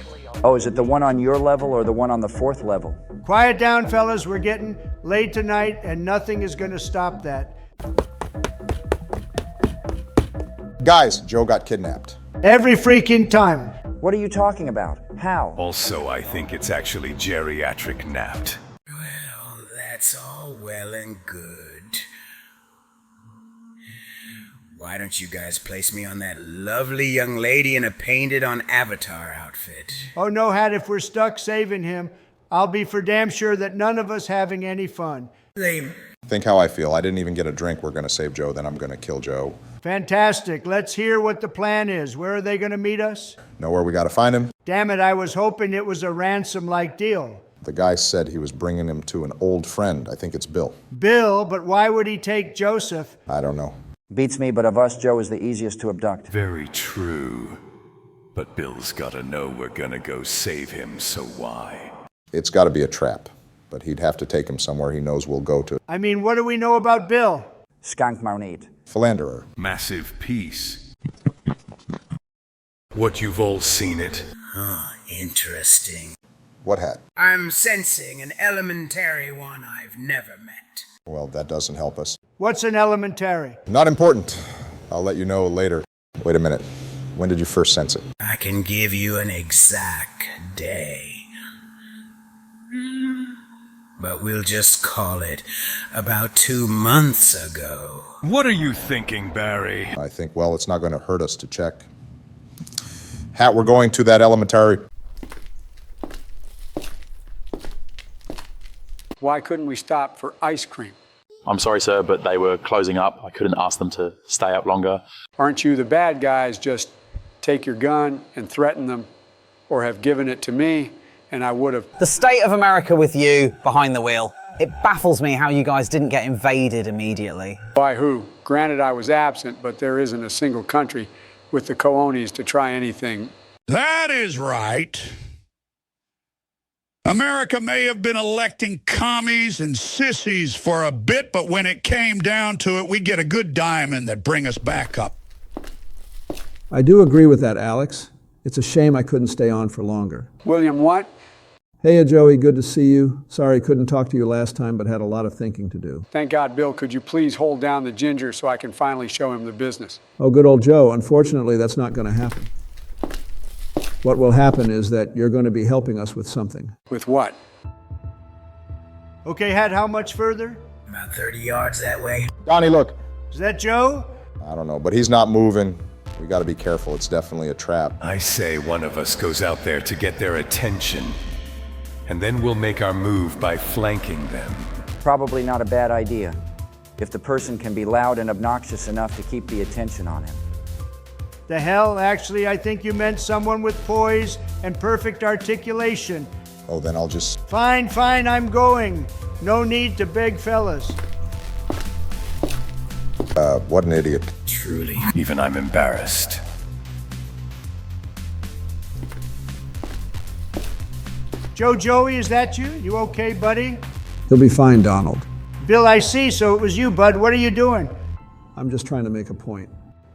Oh, is it the one on your level or the one on the 4th level? Quiet down, fellas. We're getting late tonight, and nothing is going to stop that. Guys, Joe got kidnapped. Every freaking time. What are you talking about? How? Also, I think it's actually geriatric napped. That's all well and good. Why don't you guys place me on that lovely young lady in a painted-on Avatar outfit? Oh, no, Hat, if we're stuck saving him, I'll be for damn sure that none of us having any fun. Lame. Think how I feel. I didn't even get a drink. We're going to save Joe, then I'm going to kill Joe. Fantastic. Let's hear what the plan is. Where are they going to meet us? Know where we got to find him? Damn it, I was hoping it was a ransom-like deal. The guy said he was bringing him to an old friend. I think it's Bill. Bill, but why would he take Joseph? I don't know. Beats me, but of us, Joe is the easiest to abduct. Very true. But Bill's gotta know we're gonna go save him, so why? It's got to be a trap, but he'd have to take him somewhere he knows we'll go to. I mean, what do we know about Bill? Skunk Marnit. Philanderer. Massive piece. What, you've all seen it? Interesting. What hat? I'm sensing an elementary one I've never met. Well, that doesn't help us. What's an elementary? Not important. I'll let you know later. Wait a minute. When did you first sense it? I can give you an exact day. But we'll just call it about 2 months ago. What are you thinking, Barry? I think, well, it's not going to hurt us to check. Hat, we're going to that elementary. Why couldn't we stop for ice cream? I'm sorry, sir, but they were closing up. I couldn't ask them to stay up longer. Aren't you the bad guys? Just take your gun and threaten them, or have given it to me, and I would have. The state of America with you behind the wheel. It baffles me how you guys didn't get invaded immediately. By who? Granted, I was absent, but there isn't a single country with the cojones to try anything. That is right. America may have been electing commies and sissies for a bit, but when it came down to it, we get a good diamond that bring us back up. I do agree with that, Alex. It's a shame I couldn't stay on for longer. William, what? Hey, Joey, good to see you. Sorry couldn't talk to you last time, but had a lot of thinking to do. Thank God, Bill, could you please hold down the ginger so I can finally show him the business? Oh, good old Joe. Unfortunately, that's not going to happen. What will happen is that you're going to be helping us with something. With what? Okay, Hat, how much further? About 30 yards that way. Donnie, look. Is that Joe? I don't know, but he's not moving. We got to be careful. It's definitely a trap. I say one of us goes out there to get their attention, and then we'll make our move by flanking them. Probably not a bad idea, if the person can be loud and obnoxious enough to keep the attention on him. The hell, actually, I think you meant someone with poise and perfect articulation. Oh, then I'll just... Fine, I'm going. No need to beg fellas. What an idiot. Truly. Even I'm embarrassed. Joey, is that you? You okay, buddy? He'll be fine, Donald. Bill, I see, so it was you, bud. What are you doing? I'm just trying to make a point.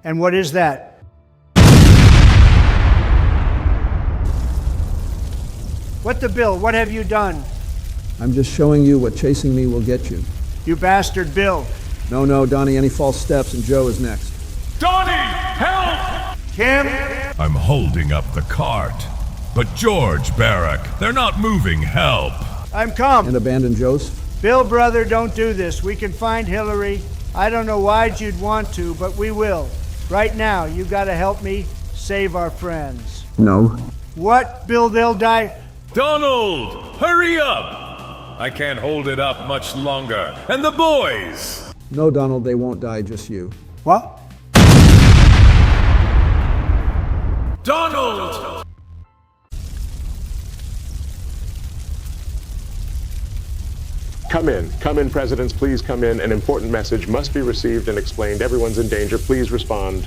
And what is that? What the Bill? What have you done? I'm just showing you what chasing me will get you. You bastard, Bill. No, Donnie, any false steps and Joe is next. Donnie, help! Kim? I'm holding up the cart. But George, Barrack, they're not moving. Help. I'm come. And abandon Joseph? Bill, brother, don't do this. We can find Hillary. I don't know why you'd want to, but we will. Right now, you gotta help me save our friends. No. What? Bill, they'll die. Donald, hurry up! I can't hold it up much longer. And the boys! No, Donald, they won't die, just you. What? Donald! Come in, presidents, please come in. An important message must be received and explained. Everyone's in danger, please respond.